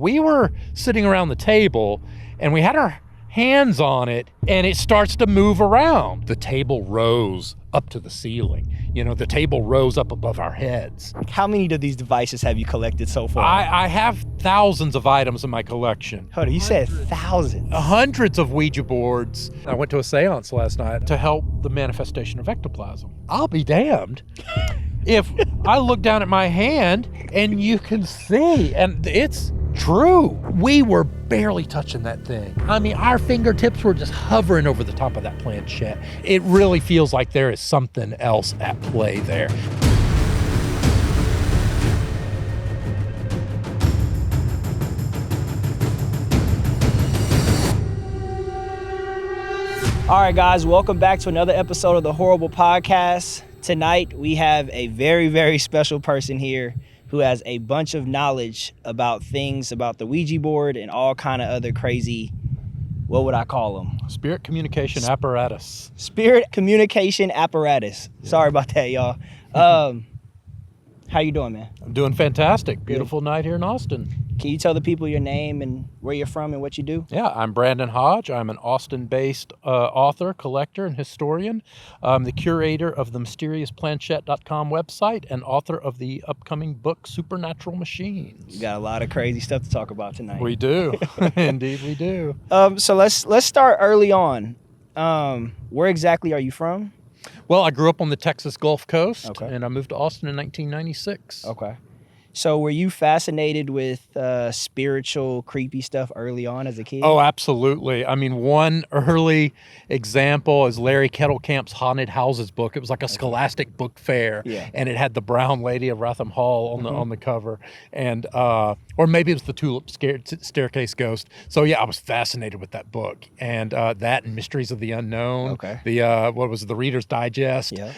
we were sitting around the table and we had our hands on it and it starts to move around. The table rose up to the ceiling. The table rose up above our heads. How many of these devices have you collected so far? I have thousands of items in my collection. Hold on, you said thousands. Hundreds of Ouija boards. I went to a seance last night to help the manifestation of ectoplasm. I'll be damned if I look down at my hand and you can see, and it's true. We were barely touching that thing. I mean, our fingertips were just hovering over the top of that planchette. It really feels like there is something else at play there. All right, guys, welcome back to another episode of the HORRORble podcast. Tonight, we have a very, very special person here who has a bunch of knowledge about things about the Ouija board and all kind of other crazy, what would I call them? Spirit communication apparatus. Spirit communication apparatus. Yeah. Sorry about that, y'all. How you doing, man? I'm doing fantastic. Beautiful night here in Austin. Can you tell the people your name and where you're from and what you do? Yeah, I'm Brandon Hodge. I'm an Austin-based author, collector, and historian. I'm the curator of the mysteriosplanchette.com website and author of the upcoming book, Supernatural Machines. You got a lot of crazy stuff to talk about tonight. We do. Indeed, we do. So let's start early on. Where exactly are you from? Well, I grew up on the Texas Gulf Coast, okay, and I moved to Austin in 1996. Okay. So were you fascinated with spiritual, creepy stuff early on as a kid? Oh, absolutely. I mean, one early example is Larry Kettlecamp's Haunted Houses book. It was like a scholastic book fair, yeah, and it had the Brown Lady of Wratham Hall on the cover, and or maybe it was the Tulip Staircase Ghost. So yeah, I was fascinated with that book, and that and Mysteries of the Unknown. Okay. The what was it, the Reader's Digest? Yeah.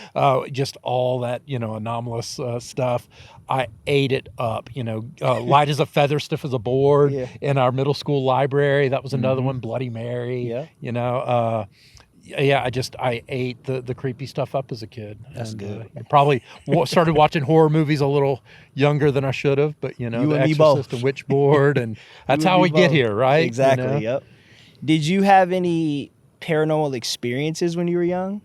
Just all that anomalous stuff. I ate it up, light as a feather, stiff as a board, yeah, in our middle school library. That was another one, Bloody Mary. Yeah. I ate the creepy stuff up as a kid. That's good. Probably started watching horror movies a little younger than I should have, but The Exorcist and Witch Board, and that's how we get here, right? Exactly, yep. Did you have any paranormal experiences when you were young?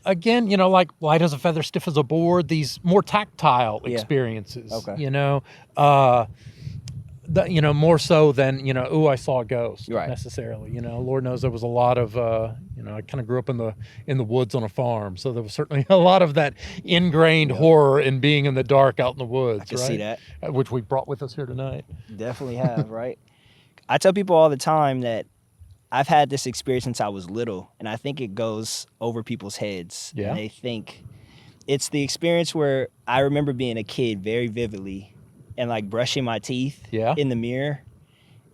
Again, like light as a feather, stiff as a board, these more tactile experiences, Okay. More so than, I saw a ghost, right, necessarily. Lord knows there was a lot of, I kind of grew up in the woods on a farm. So there was certainly a lot of that ingrained horror in being in the dark out in the woods. I can see that. Which we brought with us here tonight. Definitely have, right? I tell people all the time that I've had this experience since I was little, and I think it goes over people's heads. Yeah. And they think it's the experience where I remember being a kid very vividly and like brushing my teeth in the mirror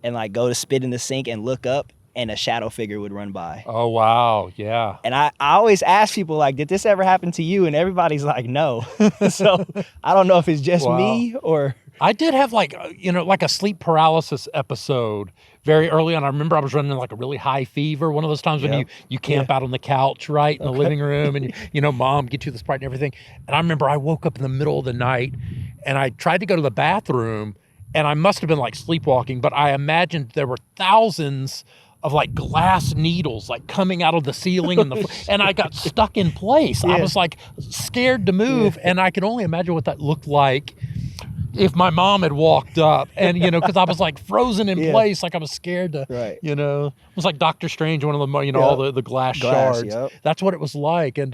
and like go to spit in the sink and look up and a shadow figure would run by. Oh, wow. Yeah. And I always ask people, like, did this ever happen to you? And everybody's like, no. So I don't know if it's just me or... I did have like a sleep paralysis episode very early on. I remember I was running like a really high fever. One of those times when you camp out on the couch, right, in the living room, and mom gets you the Sprite and everything. And I remember I woke up in the middle of the night and I tried to go to the bathroom, and I must have been like sleepwalking, but I imagined there were thousands of like glass needles like coming out of the ceiling and I got stuck in place. I was like scared to move, and I could only imagine what that looked like if my mom had walked up, and because I was like frozen in place, like I was scared to, it was like Doctor Strange, one of the all the glass shards. Yep. That's what it was like, and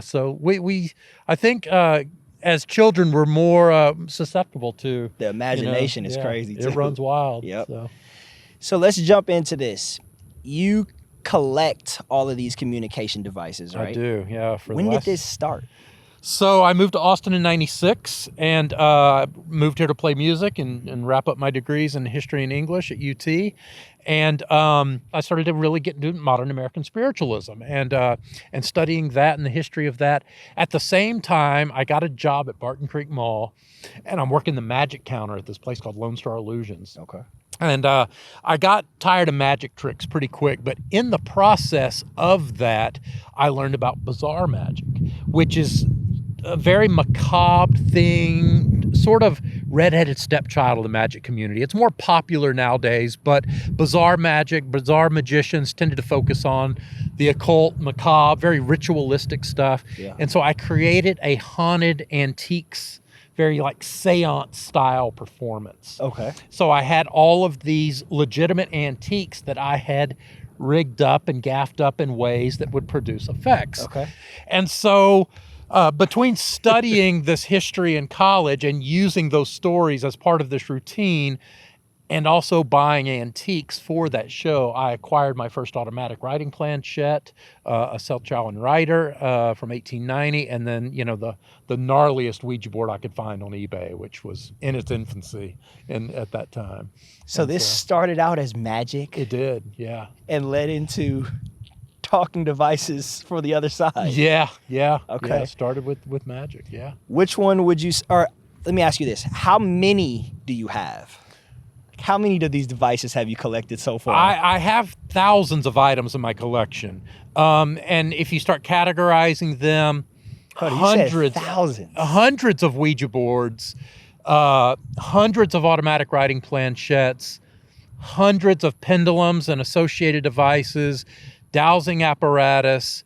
so we I think as children we're more susceptible to the imagination. Is crazy too. It runs wild. Yep. So let's jump into this. You collect all of these communication devices, right? I do. Yeah. When did this start? So I moved to Austin in 96 and moved here to play music and wrap up my degrees in history and English at UT. And I started to really get into modern American spiritualism and studying that and the history of that. At the same time, I got a job at Barton Creek Mall, and I'm working the magic counter at this place called Lone Star Illusions. Okay. And I got tired of magic tricks pretty quick, but in the process of that, I learned about bizarre magic, which is a very macabre thing sort of redheaded stepchild of the magic community. It's more popular nowadays, but bizarre magicians tended to focus on the occult, macabre, very ritualistic stuff. Yeah. And so I created a haunted antiques, very like seance style performance. Okay. So I had all of these legitimate antiques that I had rigged up and gaffed up in ways that would produce effects. Okay. And so between studying this history in college and using those stories as part of this routine, and also buying antiques for that show, I acquired my first automatic writing planchette, a Selchow writer from 1890, and then, you know, the gnarliest Ouija board I could find on eBay, which was in its infancy at that time. So this started out as magic? It did, yeah. And led into talking devices for the other side? Yeah. Okay. Yeah, started with magic, yeah. Which one would you, or let me ask you this, how many do you have? How many of these devices have you collected so far? I have thousands of items in my collection. And if you start categorizing them, hundreds of Ouija boards, hundreds of automatic writing planchettes, hundreds of pendulums and associated devices, dowsing apparatus,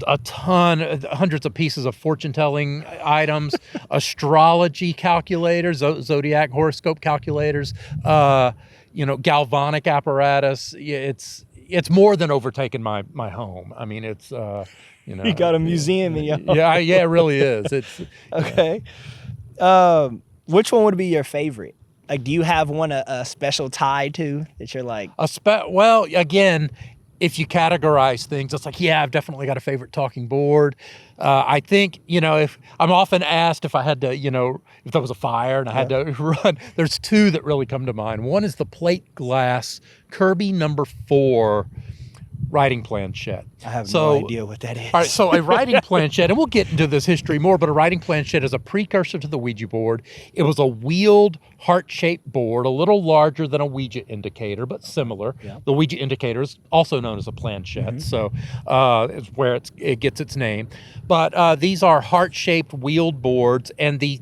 a ton, hundreds of pieces of fortune-telling items, astrology calculators, zodiac horoscope calculators, galvanic apparatus. It's more than overtaken my home. I mean, it's you got a museum in your home. Yeah, it really is. It's okay. Which one would be your favorite? Like, do you have one a special tie to that you're like? Well, again, if you categorize things, it's like, yeah, I've definitely got a favorite talking board. I think, if I'm often asked if I had to, if there was a fire and I had to run, there's two that really come to mind. One is the plate glass Kirby number 4 writing planchette. I have no idea what that is. All right, so a writing planchette, and we'll get into this history more, but a writing planchette is a precursor to the Ouija board. It was a wheeled, heart-shaped board, a little larger than a Ouija indicator, but similar. Yeah. The Ouija indicator is also known as a planchette, so it's where it gets its name. But these are heart-shaped wheeled boards, and the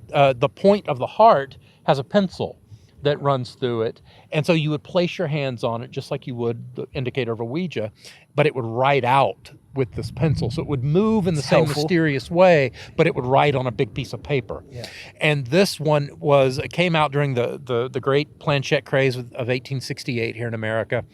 point of the heart has a pencil that runs through it. And so you would place your hands on it just like you would the indicator of a Ouija, but it would write out with this pencil. So it would move in the same mysterious way, but it would write on a big piece of paper. Yeah. And this one came out during the great planchette craze of 1868 here in America.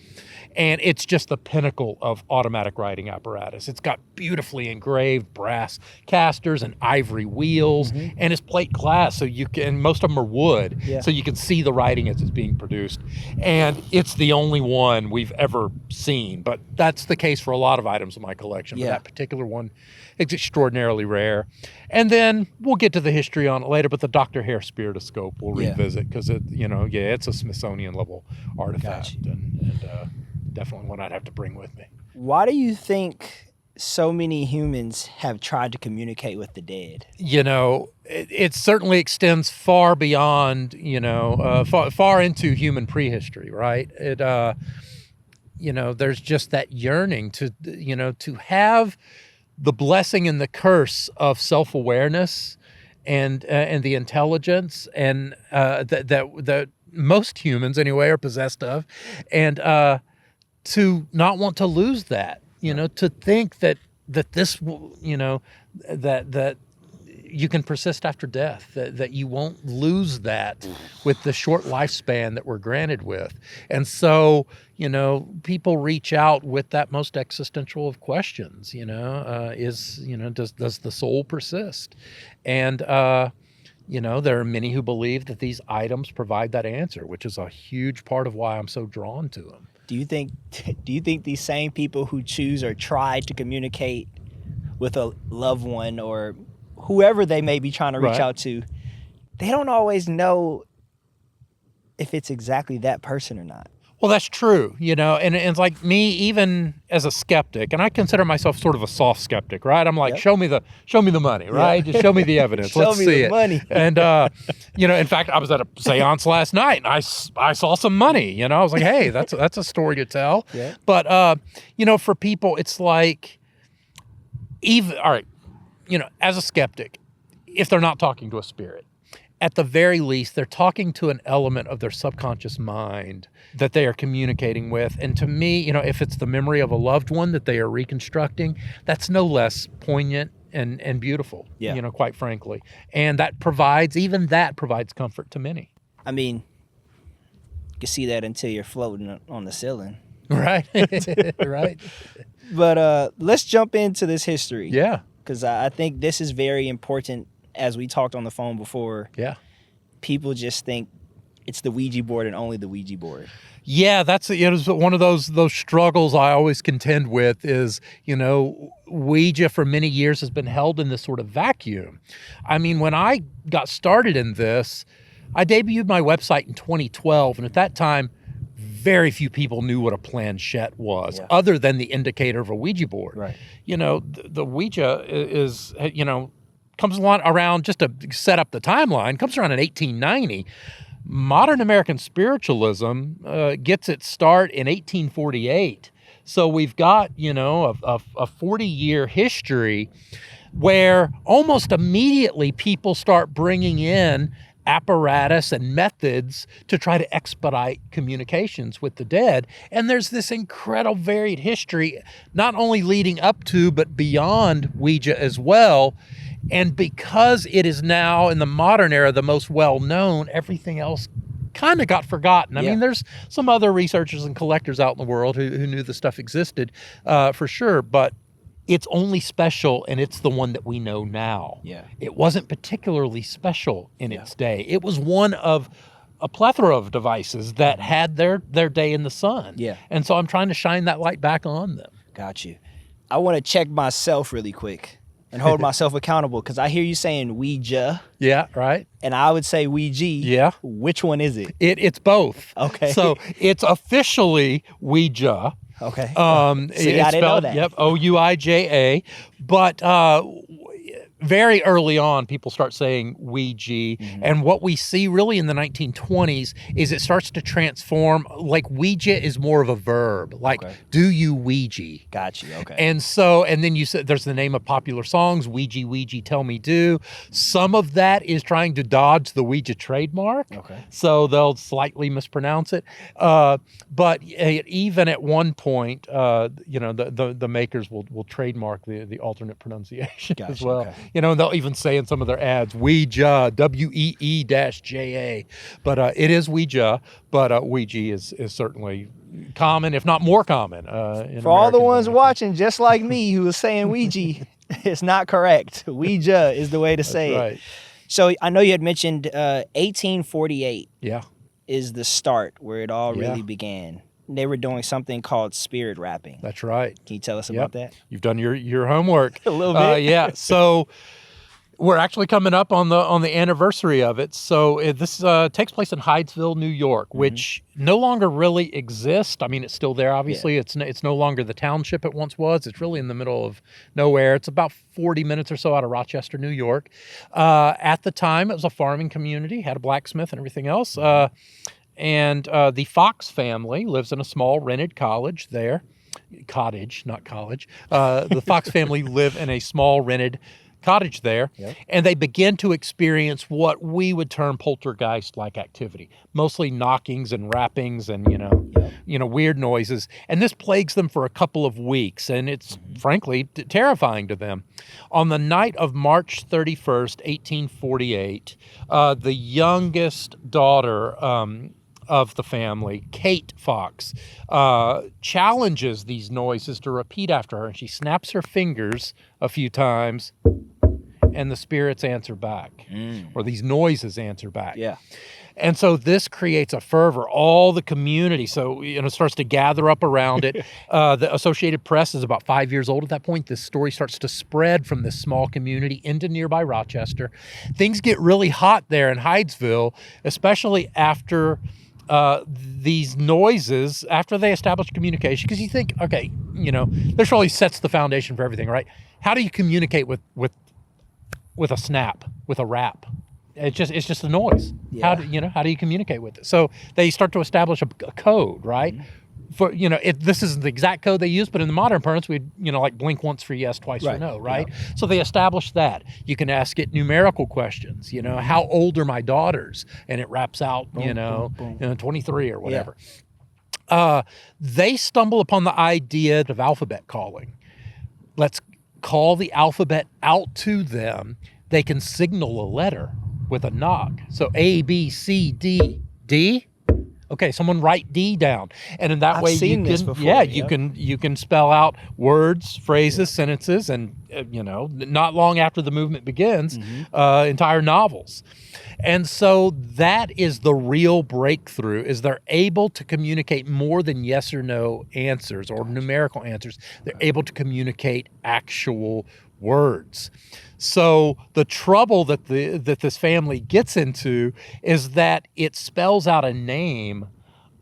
And it's just the pinnacle of automatic writing apparatus. It's got beautifully engraved brass casters and ivory wheels, and it's plate glass, so most of them are wood, so you can see the writing as it's being produced. And it's the only one we've ever seen, but that's the case for a lot of items in my collection. But that particular one is extraordinarily rare. And then we'll get to the history on it later, but the Dr. Hare Spiritoscope we'll revisit because it's a Smithsonian level artifact. Gotcha. And definitely one I'd have to bring with me. Why do you think so many humans have tried to communicate with the dead? It certainly extends far beyond, far into human prehistory, right? There's just that yearning to have the blessing and the curse of self-awareness and the intelligence and that most humans anyway are possessed of, and to not want to lose that, to think that this, that you can persist after death, that you won't lose that with the short lifespan that we're granted with. And so, people reach out with that most existential of questions, does the soul persist? And, there are many who believe that these items provide that answer, which is a huge part of why I'm so drawn to them. Do you think these same people who choose or try to communicate with a loved one or whoever they may be trying to reach out to, they don't always know if it's exactly that person or not? Well, that's true, and it's like me, even as a skeptic, and I consider myself sort of a soft skeptic, right? I'm like, show me the money, right? Just show me the evidence. Let's see it. Money. And in fact, I was at a seance last night, and I saw some money. I was like, hey, that's a story to tell. Yeah. But for people, it's like, as a skeptic, if they're not talking to a spirit, at the very least, they're talking to an element of their subconscious mind that they are communicating with. And to me, you know, if it's the memory of a loved one that they are reconstructing, that's no less poignant and beautiful, you know, quite frankly. And that provides comfort to many. I mean, you can see that until you're floating on the ceiling. Right. Right. But let's jump into this history. Yeah. Because I think this is very important. As we talked on the phone before, people just think it's the Ouija board and only the Ouija board. Yeah, it's one of those struggles I always contend with is, you know, Ouija for many years has been held in this sort of vacuum. I mean, when I got started in this, I debuted my website in 2012, and at that time, very few people knew what a planchette was, other than the indicator of a Ouija board. Right. You know, the Ouija is, you know, comes along around, just to set up the timeline, comes around in 1890. Modern American spiritualism gets its start in 1848. So we've got, you know, a 40-year history where almost immediately people start bringing in apparatus and methods to try to expedite communications with the dead. And there's this incredible varied history, not only leading up to, but beyond Ouija as well. And because it is now in the modern era the most well-known, everything else kind of got forgotten. I mean, there's some other researchers and collectors out in the world who knew the stuff existed for sure, but it's only special, and it's the one that we know now. Yeah. It wasn't particularly special in its day. It was one of a plethora of devices that had their day in the sun. Yeah. And so I'm trying to shine that light back on them. Got you. I want to check myself really quick and hold myself accountable, because I hear you saying Ouija. Yeah, right. And I would say Ouija. Yeah. Which one is it? It's both. Okay. So it's officially Ouija. Okay. See, I didn't know that. Yep, Ouija. But very early on, people start saying Ouija. And what we see really in the 1920s is it starts to transform. Like Ouija is more of a verb. Like, do you Ouija? Got you. Okay. And so, and then you said there's the name of popular songs, Ouija, Ouija, tell me do. Some of that is trying to dodge the Ouija trademark. Okay. So they'll slightly mispronounce it. But even at one point, you know, the makers will trademark the alternate pronunciation as well. Okay. You know, and they'll even say in some of their ads, Ouija, WEE-JA. But it is Ouija, but Ouija is certainly common, if not more common. For all the ones watching, just like me, who was saying Ouija, it's not correct. Ouija is the way to say it. So I know you had mentioned 1848 is the start where it all really began. They were doing something called spirit rapping. That's right. Can you tell us about that? You've done your homework. A little bit. Yeah. So we're actually coming up on the anniversary of it. So this takes place in Hydesville, New York, which no longer really exists. I mean, it's still there, obviously. It's no longer the township it once was. It's really in the middle of nowhere. It's about 40 minutes or so out of Rochester, New York. At the time, it was a farming community, had a blacksmith and everything else. And the Fox family lives in a small rented cottage there. Cottage, not college. The Fox family live in a small rented cottage there, and they begin to experience what we would term poltergeist-like activity, mostly knockings and rappings and, you know, weird noises. And this plagues them for a couple of weeks, and it's frankly terrifying to them. On the night of March 31st, 1848, the youngest daughter of the family, Kate Fox, challenges these noises to repeat after her, and she snaps her fingers a few times, and the spirits answer back, or these noises answer back. Yeah. And so this creates a fervor. All the community, so starts to gather up around it. The Associated Press is about 5 years old at that point. This story starts to spread from this small community into nearby Rochester. Things get really hot there in Hydesville, especially after these noises, after they establish communication. Because you think, okay, this really sets the foundation for everything, right? How do you communicate with a snap, with a rap? It's just a noise. Yeah. How do you communicate with it? So they start to establish a code, right? for this isn't the exact code they use, but in the modern parlance, we'd like blink once for yes, twice for no, right? Yeah. So they established that you can ask it numerical questions. How old are my daughters, and it raps out boom. 23 or whatever. Yeah. They stumble upon the idea of alphabet calling. Let's call the alphabet out to them. They can signal a letter with a knock. So A, B, C, D, D. Okay, someone write D down, and in that way you can you can spell out words, phrases, sentences, and not long after the movement begins, entire novels. And so that is the real breakthrough: is they're able to communicate more than yes or no answers or numerical answers. They're able to communicate actual words. So the trouble that this family gets into is that it spells out a name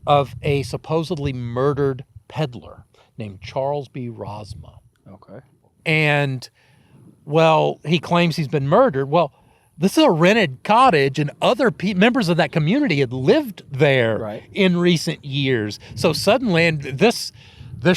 of a supposedly murdered peddler named Charles B. Rosma. Okay. And, well, he claims he's been murdered. Well, this is a rented cottage, and other members of that community had lived there in recent years. So suddenly, and this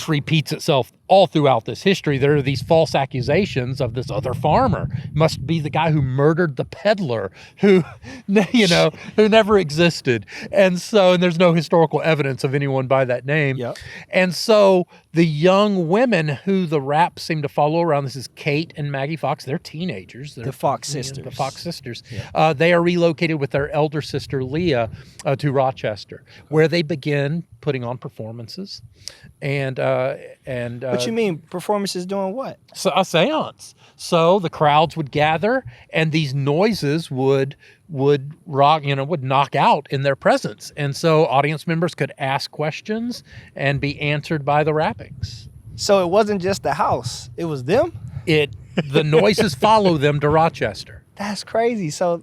repeats itself all throughout this history. There are these false accusations of this other farmer. Must be the guy who murdered the peddler who never existed. And there's no historical evidence of anyone by that name. Yep. And so the young women who the raps seem to follow around, this is Kate and Maggie Fox. They're teenagers. They're the Fox sisters. The Fox sisters. Yeah. They are relocated with their elder sister, Leah, to Rochester, where they begin putting on performances. And what you mean, performances doing what? So a seance. So the crowds would gather, and these noises would knock out in their presence. And so audience members could ask questions and be answered by the rappings. So it wasn't just the house, it was them? The noises follow them to Rochester. That's crazy. So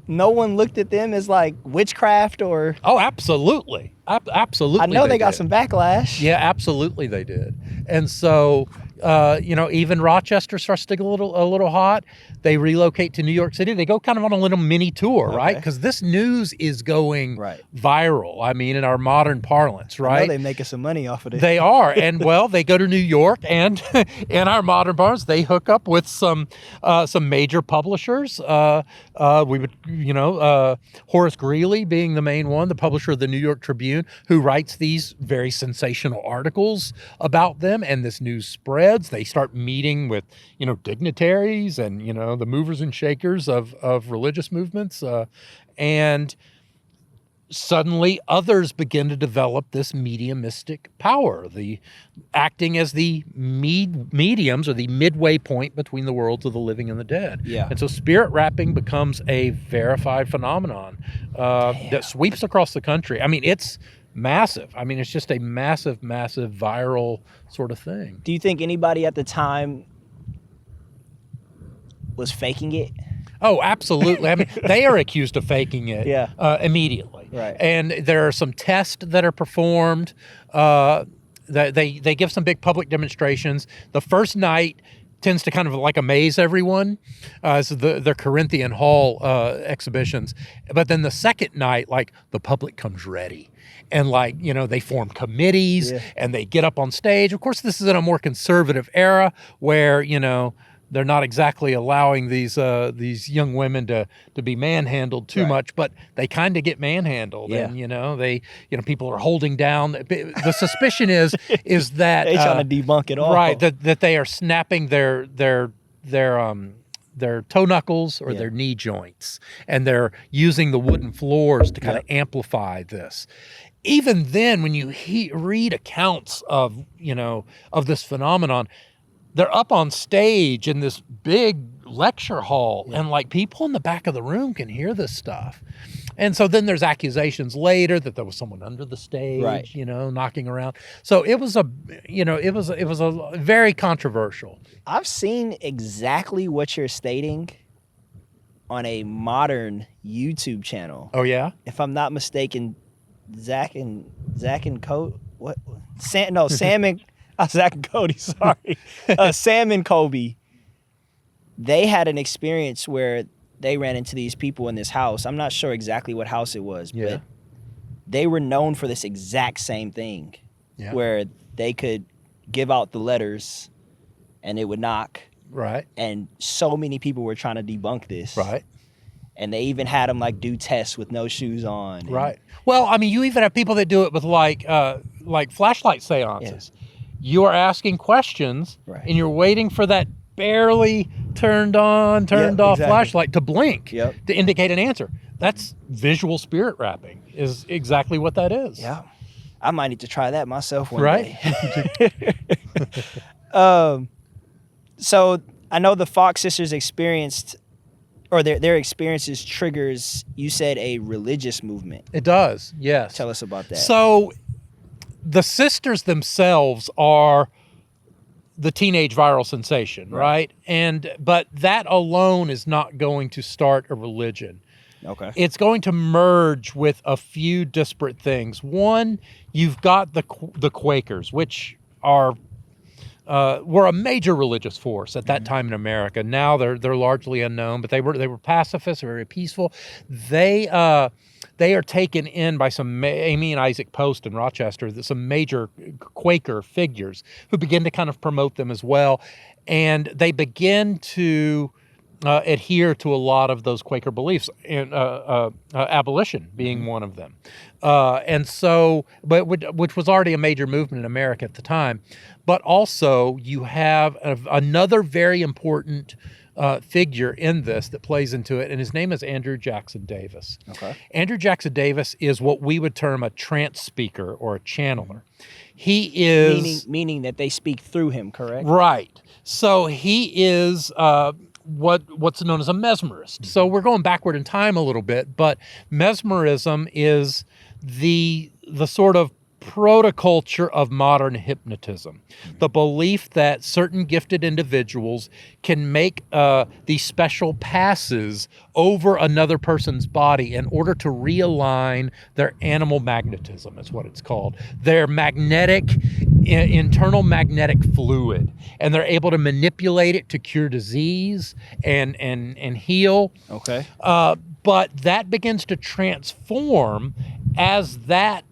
no one looked at them as like witchcraft or... Oh, absolutely. Absolutely. I know they got some backlash. Yeah, absolutely they did. And so, even Rochester starts to get a little hot. They relocate to New York City. They go kind of on a little mini tour, right? Because this news is going viral. I mean, in our modern parlance, right? I know they're making some money off of it. They are. And, well, they go to New York, and in our modern parlance, they hook up with some major publishers. Horace Greeley being the main one, the publisher of the New York Tribune, who writes these very sensational articles about them, and this news spreads. They start meeting with, dignitaries and, the movers and shakers of religious movements. And suddenly others begin to develop this mediumistic power, acting as the mediums or the midway point between the worlds of the living and the dead. Yeah. And so spirit rapping becomes a verified phenomenon that sweeps across the country. I mean, it's massive. I mean, it's just a massive, massive viral sort of thing. Do you think anybody at the time was faking it? Oh, absolutely. I mean, they are accused of faking it immediately. Right. And there are some tests that are performed. They give some big public demonstrations. The first night tends to kind of like amaze everyone. So the Corinthian Hall exhibitions. But then the second night, like, the public comes ready. And they form committees and they get up on stage. Of course, this is in a more conservative era where, they're not exactly allowing these young women to be manhandled too much, but they kind of get manhandled, and people are holding down. The suspicion is that they trying to debunk it all, right? That they are snapping their toe knuckles or their knee joints, and they're using the wooden floors to kind of amplify this. Even then, when you read accounts of this phenomenon, they're up on stage in this big lecture hall, and people in the back of the room can hear this stuff. And so then there's accusations later that there was someone under the stage, knocking around. So it was a very controversial. I've seen exactly what you're stating on a modern YouTube channel. Oh yeah? If I'm not mistaken, Zach and Cody, Sam and Zach and Cody, sorry. Sam and Kobe, they had an experience where they ran into these people in this house. I'm not sure exactly what house it was, but they were known for this exact same thing. where they could give out the letters and it would knock. Right. And so many people were trying to debunk this. Right. And they even had them like do tests with no shoes on. Right. Well, I mean, you even have people that do it with like flashlight seances. Yeah. You are asking questions and you're waiting for that barely turned off flashlight to blink to indicate an answer. That's visual spirit wrapping is exactly what that is. Yeah. I might need to try that myself one day. So I know the Fox sisters experienced, or their experiences triggers, you said, a religious movement. It does, yes. Tell us about that. So the sisters themselves are the teenage viral sensation, right? But that alone is not going to start a religion. Okay. It's going to merge with a few disparate things. One, you've got the Quakers, which were a major religious force at that time in America. Now they're largely unknown, but they were pacifists, very peaceful. They are taken in by some Amy and Isaac Post in Rochester, some major Quaker figures who begin to kind of promote them as well, and they begin to adhere to a lot of those Quaker beliefs, and abolition being one of them. And so, which was already a major movement in America at the time. But also, you have another very important figure in this that plays into it, and his name is Andrew Jackson Davis. Okay. Andrew Jackson Davis is what we would term a trance speaker or a channeler. He is... Meaning that they speak through him, correct? Right. So he is... what's known as a mesmerist. So we're going backward in time a little bit, but mesmerism is the sort of protoculture of modern hypnotism. The belief that certain gifted individuals can make these special passes over another person's body in order to realign their animal magnetism, is what it's called. Their internal magnetic fluid. And they're able to manipulate it to cure disease and heal. Okay. But that begins to transform as that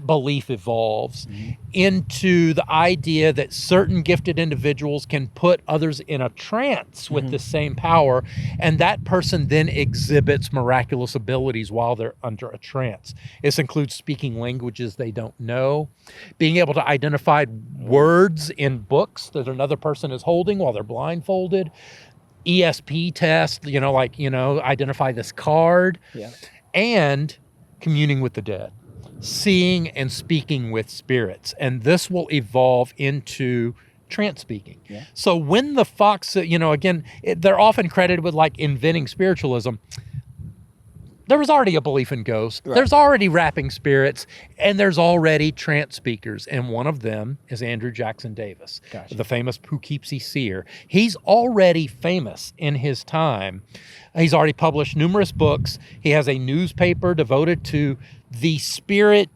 belief evolves into the idea that certain gifted individuals can put others in a trance with the same power, and that person then exhibits miraculous abilities while they're under a trance. This includes speaking languages they don't know, being able to identify words in books that another person is holding while they're blindfolded, ESP test, identify this card, and communing with the dead. Seeing and speaking with spirits, and this will evolve into trance speaking. Yeah. So when the Fox, they're often credited with like inventing spiritualism. There was already a belief in ghosts. Right. There's already rapping spirits, and there's already trance speakers, and one of them is Andrew Jackson Davis, the famous Poughkeepsie seer. He's already famous in his time. He's already published numerous books. He has a newspaper devoted to the spirit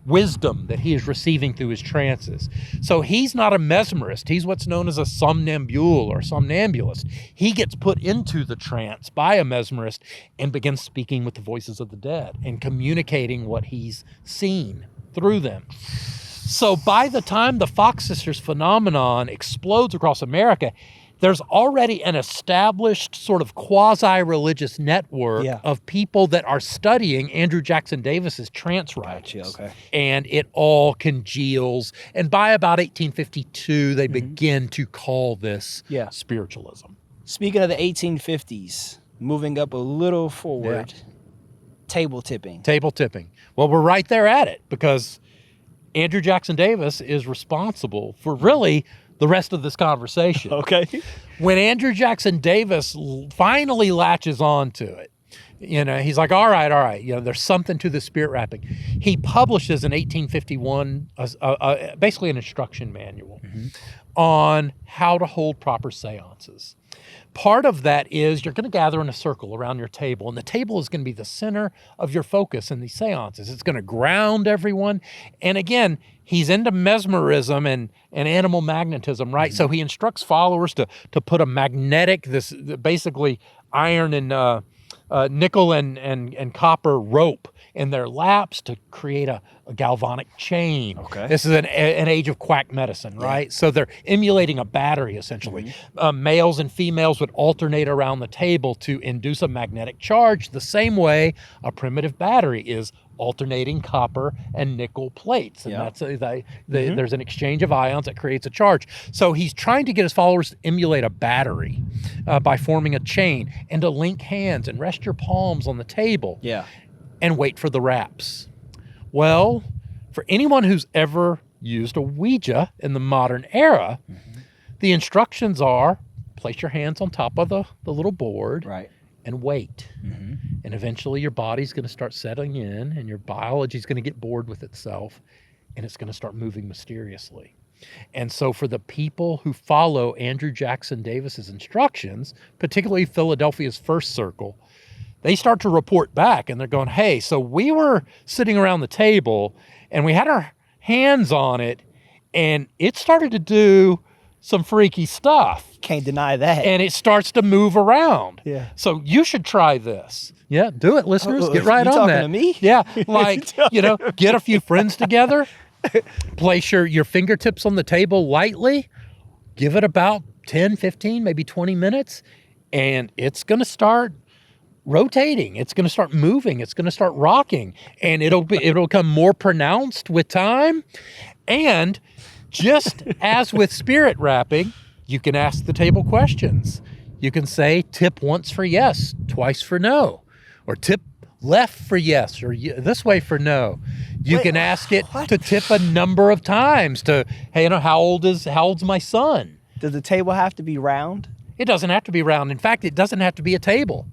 wisdom that he is receiving through his trances. So he's not a mesmerist. He's what's known as a somnambule or somnambulist. He gets put into the trance by a mesmerist and begins speaking with the voices of the dead and communicating what he's seen through them. So by the time the Fox Sisters phenomenon explodes across America, there's already an established sort of quasi-religious network of people that are studying Andrew Jackson Davis's trance writings. Okay. And it all congeals. And by about 1852, they begin to call this spiritualism. Speaking of the 1850s, moving up a little forward, table tipping. Table tipping. Well, we're right there at it because Andrew Jackson Davis is responsible for really the rest of this conversation. Okay. When Andrew Jackson Davis finally latches on to it, he's like, all right. There's something to the spirit wrapping. He publishes in 1851 basically an instruction manual on how to hold proper seances. Part of that is you're going to gather in a circle around your table, and the table is going to be the center of your focus in these seances. It's going to ground everyone. And again, he's into mesmerism and animal magnetism, right? So he instructs followers to put a magnetic, basically iron and nickel and copper rope in their laps to create a galvanic chain. Okay. This is an age of quack medicine, right? So they're emulating a battery, essentially. Males and females would alternate around the table to induce a magnetic charge the same way a primitive battery is alternating copper and nickel plates. And that's there's an exchange of ions that creates a charge. So he's trying to get his followers to emulate a battery by forming a chain and to link hands and rest your palms on the table and wait for the raps. Well, for anyone who's ever used a Ouija in the modern era, the instructions are place your hands on top of the little board and wait. And eventually your body's going to start settling in and your biology's going to get bored with itself and it's going to start moving mysteriously. And so for the people who follow Andrew Jackson Davis's instructions, particularly Philadelphia's first circle, they start to report back and they're going, hey, so we were sitting around the table and we had our hands on it and it started to do some freaky stuff. Can't deny that. And it starts to move around. Yeah. So you should try this. Yeah, do it, listeners. Get right on that. You talking to me? Yeah, like, get a few friends together, place your fingertips on the table lightly, give it about 10, 15, maybe 20 minutes, and it's going to start rotating. It's going to start moving. It's going to start rocking, and it'll become more pronounced with time. And just as with spirit rapping, you can ask the table questions. You can say, tip once for yes, twice for no, or tip left for yes, or this way for no. You can ask it to tip a number of times to, hey, how old's my son? Does the table have to be round? It doesn't have to be round. In fact, it doesn't have to be a table.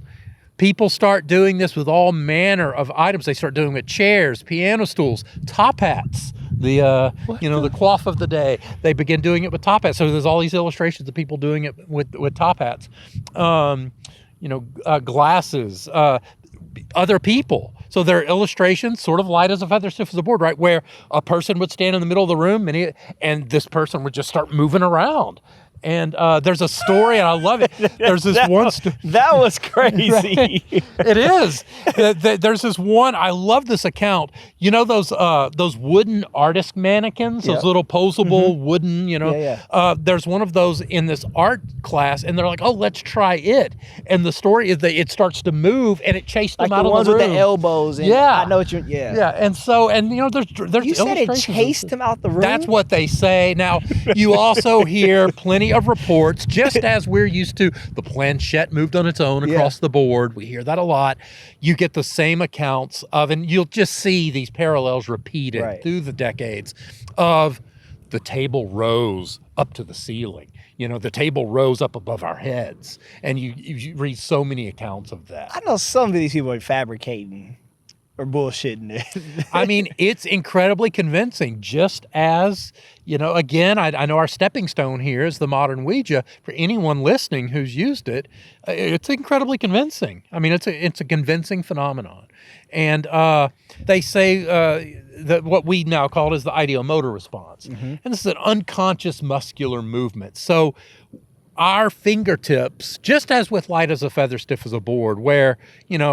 People start doing this with all manner of items. They start doing it with chairs, piano stools, top hats. The coif of the day. They begin doing it with top hats. So there's all these illustrations of people doing it with top hats. Glasses, other people. So there are illustrations, sort of light as a feather, stiff as a board, right? Where a person would stand in the middle of the room and this person would just start moving around. And there's a story, and I love it. There's this one story. That was crazy. Right? It is. There's this one. I love this account. You know those wooden artist mannequins, those little posable wooden. There's one of those in this art class, and they're like, "Oh, let's try it." And the story is that it starts to move, and it chased them out of the room. Like the ones with the elbows. And I know what you're. Yeah. And so, there's. You said it chased them out the room. That's what they say. Now, you also hear plenty of reports, just as we're used to. The planchette moved on its own across the board. We hear that a lot. You get the same accounts of, and you'll just see these parallels repeated through the decades of the table rose up to the ceiling. The table rose up above our heads. And you read so many accounts of that. I know some of these people are fabricating or bullshitting it. I mean, it's incredibly convincing, just as, again, I know our stepping stone here is the modern Ouija. For anyone listening who's used it, it's incredibly convincing. I mean, it's a convincing phenomenon. And they say that what we now call is the ideomotor response. And this is an unconscious muscular movement. So our fingertips, just as with light as a feather, stiff as a board, where,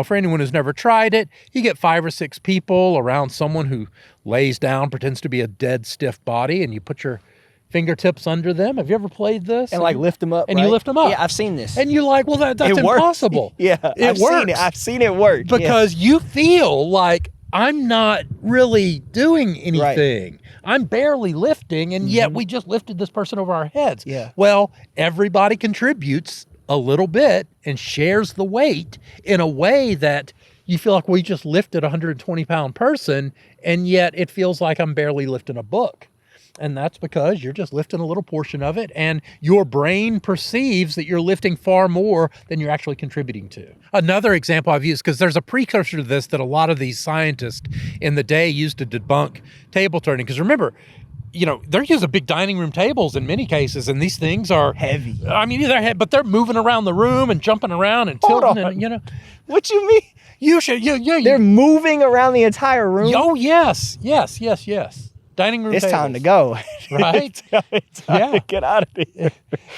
for anyone who's never tried it, you get 5 or 6 people around someone who lays down, pretends to be a dead, stiff body, and you put your fingertips under them. Have you ever played this? And lift them up, and you lift them up. Yeah, I've seen this. And you're like, well, that's impossible. It works. I've seen it work. Because you feel like I'm not really doing anything. I'm barely lifting, and yet we just lifted this person over our heads. Yeah. Well, everybody contributes a little bit and shares the weight in a way that you feel like we just lifted a 120-pound person, and yet it feels like I'm barely lifting a book. And that's because you're just lifting a little portion of it, and your brain perceives that you're lifting far more than you're actually contributing to. Another example I've used, because there's a precursor to this that a lot of these scientists in the day used to debunk table turning. Because remember, they're using big dining room tables in many cases, and these things are heavy. I mean, they're heavy, but they're moving around the room and jumping around and tilting. And, What you mean? You should, They're moving around the entire room? Oh, yes. Dining room It's tables. time to go. Right? It's time to get out of here.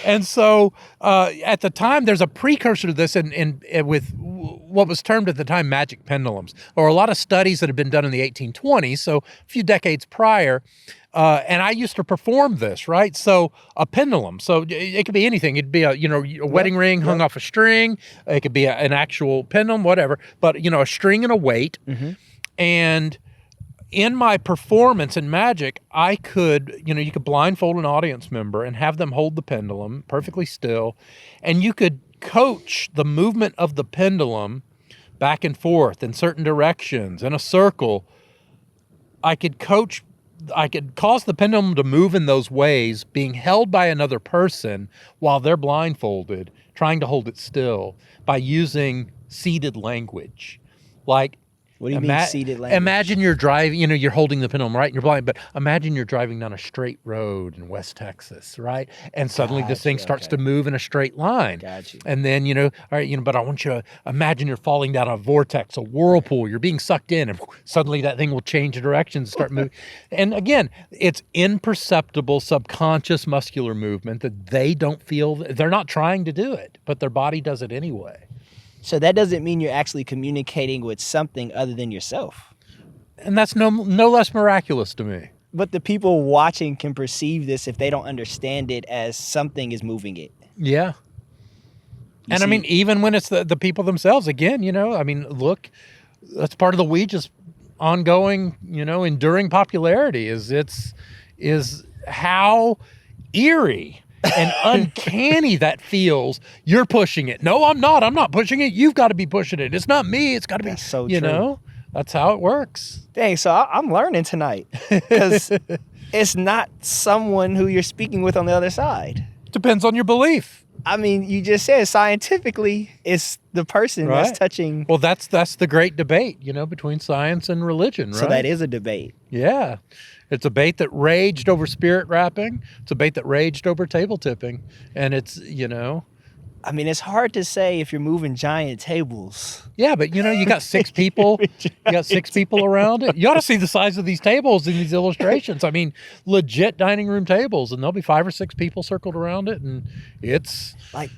And so at the time, there's a precursor to this with what was termed at the time magic pendulums, or a lot of studies that had been done in the 1820s, so a few decades prior. And I used to perform this, right? So a pendulum. So it could be anything. It'd be a wedding ring hung off a string. It could be an actual pendulum, whatever. But, a string and a weight. Mm-hmm. And in my performance in magic, I could, you could blindfold an audience member and have them hold the pendulum perfectly still. And you could coach the movement of the pendulum back and forth in certain directions in a circle. I could cause the pendulum to move in those ways, being held by another person while they're blindfolded, trying to hold it still by using seated language. Like, what do you mean seated language? Imagine you're driving, you're holding the pendulum, right? And you're blind, but imagine you're driving down a straight road in West Texas, right? And suddenly this thing starts to move in a straight line. Got you. And then, all right, but I want you to imagine you're falling down a vortex, a whirlpool, you're being sucked in, and suddenly that thing will change directions and start moving. And again, it's imperceptible subconscious muscular movement that they don't feel, they're not trying to do it, but their body does it anyway. So that doesn't mean you're actually communicating with something other than yourself. And that's no less miraculous to me. But the people watching can perceive this if they don't understand it as something is moving it. Yeah. I mean, even when it's the people themselves, again, look, that's part of the Ouija's ongoing, enduring popularity is how eerie and uncanny that feels. You're pushing it. No, I'm not. I'm not pushing it. You've got to be pushing it. It's not me. It's got to be. That's so true. That's how it works. Dang, so I'm learning tonight because it's not someone who you're speaking with on the other side. Depends on your belief. I mean, you just said scientifically it's the person that's touching. Well, that's the great debate, between science and religion, right? So that is a debate. Yeah. It's a debate that raged over spirit wrapping. It's a debate that raged over table tipping. And it's, I mean, it's hard to say if you're moving giant tables. Yeah, but you got 6 people. You got 6 people around it. You ought to see the size of these tables in these illustrations. I mean, legit dining room tables, and there'll be 5 or 6 people circled around it, and it's like,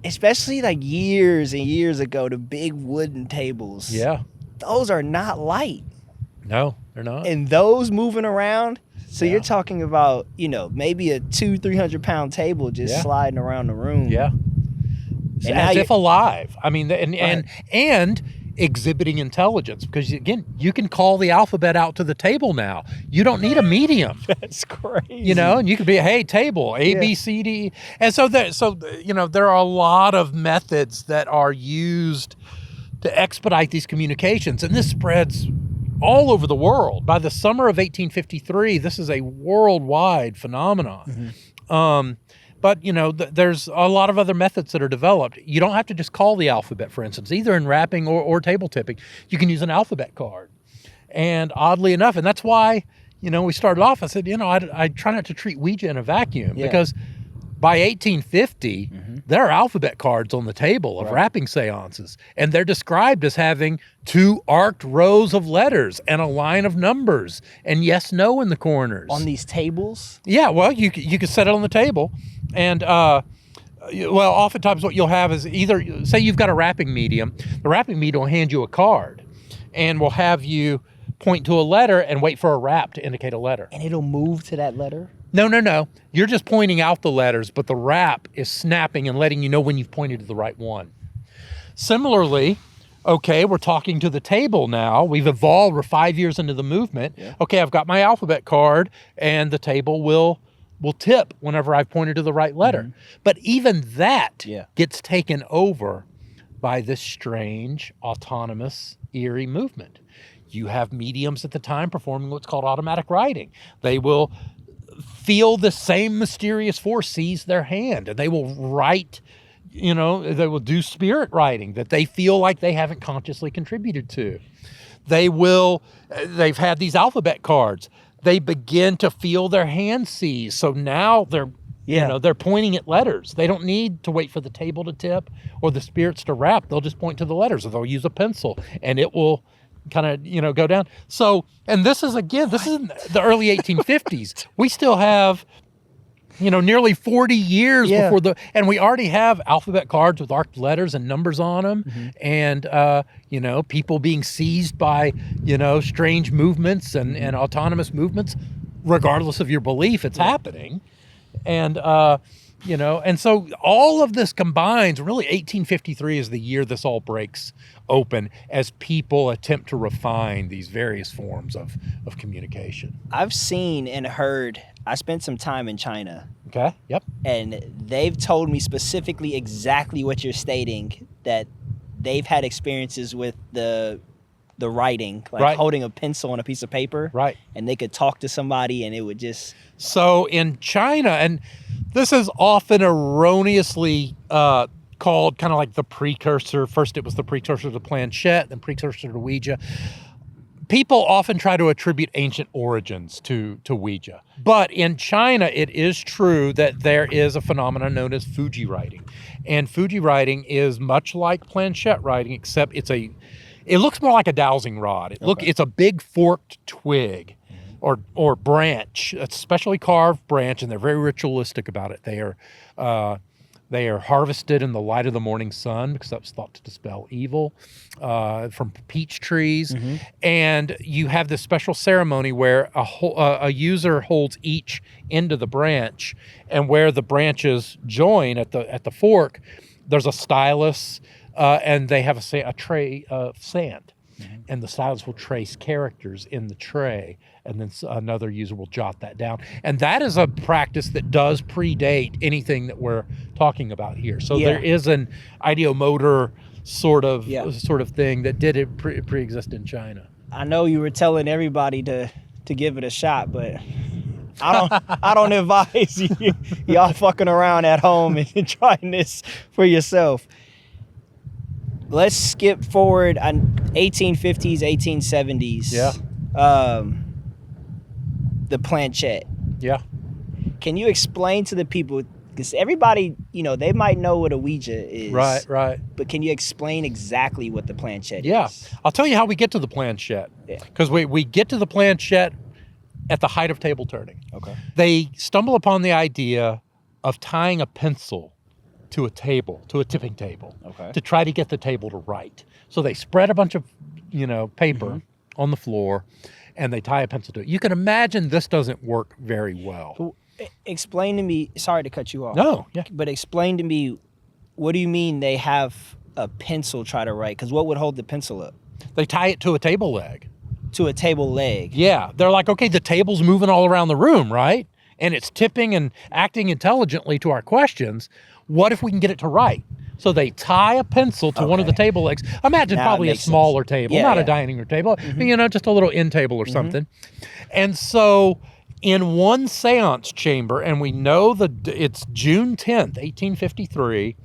especially like years and years ago, the big wooden tables. Yeah, those are not light. No, they're not. And those moving around. So you're talking about, maybe a 200-300 pound table just sliding around the room. Yeah. And as if alive. I mean, and exhibiting intelligence, because again, you can call the alphabet out to the table now. You don't need a medium. That's crazy. And you could be, hey, table, A, B, C, D. And so there are a lot of methods that are used to expedite these communications, and this spreads all over the world. By the summer of 1853, this is a worldwide phenomenon. Mm-hmm. But, there's a lot of other methods that are developed. You don't have to just call the alphabet, for instance, either in wrapping or table tipping. You can use an alphabet card. And oddly enough, and that's why, we started off, I said, I try not to treat Ouija in a vacuum, because by 1850, there are alphabet cards on the table of wrapping seances. And they're described as having 2 arced rows of letters and a line of numbers and yes, no in the corners. On these tables? Yeah, well, you could set it on the table. And, oftentimes what you'll have is either, say you've got a wrapping medium. The wrapping medium will hand you a card and will have you point to a letter and wait for a wrap to indicate a letter. And it'll move to that letter? No. You're just pointing out the letters, but the wrap is snapping and letting you know when you've pointed to the right one. Similarly, okay, we're talking to the table now. We've evolved. We're 5 years into the movement. Yeah. Okay, I've got my alphabet card, and the table will tip whenever I've pointed to the right letter. Mm-hmm. But even that gets taken over by this strange, autonomous, eerie movement. You have mediums at the time performing what's called automatic writing. They will feel the same mysterious force seize their hand, and they will write, they will do spirit writing that they feel like they haven't consciously contributed to. They've had these alphabet cards. They begin to feel their hand seize. So now they're pointing at letters. They don't need to wait for the table to tip or the spirits to wrap. They'll just point to the letters, or they'll use a pencil, and it will kind of, go down. So, and this is in the early 1850s. We still have, nearly 40 years before and we already have alphabet cards with arced letters and numbers on them. And, people being seized by, strange movements and autonomous movements, regardless of your belief, it's happening. And, and so all of this combines, really 1853 is the year this all breaks open as people attempt to refine these various forms of communication. I've seen and heard, I spent some time in China. Okay, yep. And they've told me specifically exactly what you're stating, that they've had experiences with the writing, like holding a pencil on a piece of paper. Right. And they could talk to somebody and it would just... So in China, and this is often erroneously called kind of like the precursor. First it was the precursor to planchette, then precursor to Ouija. People often try to attribute ancient origins to Ouija. But in China, it is true that there is a phenomenon known as Fuji writing. And Fuji writing is much like planchette writing, except it looks more like a dowsing rod. It's a big forked twig or branch, a specially carved branch, and they're very ritualistic about it. They are harvested in the light of the morning sun because that was thought to dispel evil from peach trees. And you have this special ceremony where a user holds each end of the branch, and where the branches join at the fork, there's a stylus, and they have a tray of sand. And the stylus will trace characters in the tray, and then another user will jot that down. And that is a practice that does predate anything that we're talking about here. So there is an ideomotor sort of thing that did pre-exist in China. I know you were telling everybody to give it a shot, but I don't advise y'all fucking around at home and trying this for yourself. Let's skip forward on 1850s, 1870s. Yeah. The planchette. Yeah. Can you explain to the people, because everybody, they might know what a Ouija is. Right. But can you explain exactly what the planchette Yeah. is? I'll tell you how we get to the planchette. Because we get to the planchette at the height of table turning. Okay. They stumble upon the idea of tying a pencil to a tipping table, to try to get the table to write. So they spread a bunch of, paper on the floor, and they tie a pencil to it. You can imagine this doesn't work very well. Explain to me, sorry to cut you off. No, yeah. But explain to me, what do you mean they have a pencil try to write? Because what would hold the pencil up? They tie it to a table leg. To a table leg? Yeah. They're like, okay, the table's moving all around the room, right? And it's tipping and acting intelligently to our questions. What if we can get it to write? So they tie a pencil to one of the table legs. Imagine probably a smaller table, not a dining room table, just a little end table or something. And so in one seance chamber, and we know it's June 10th, 1853,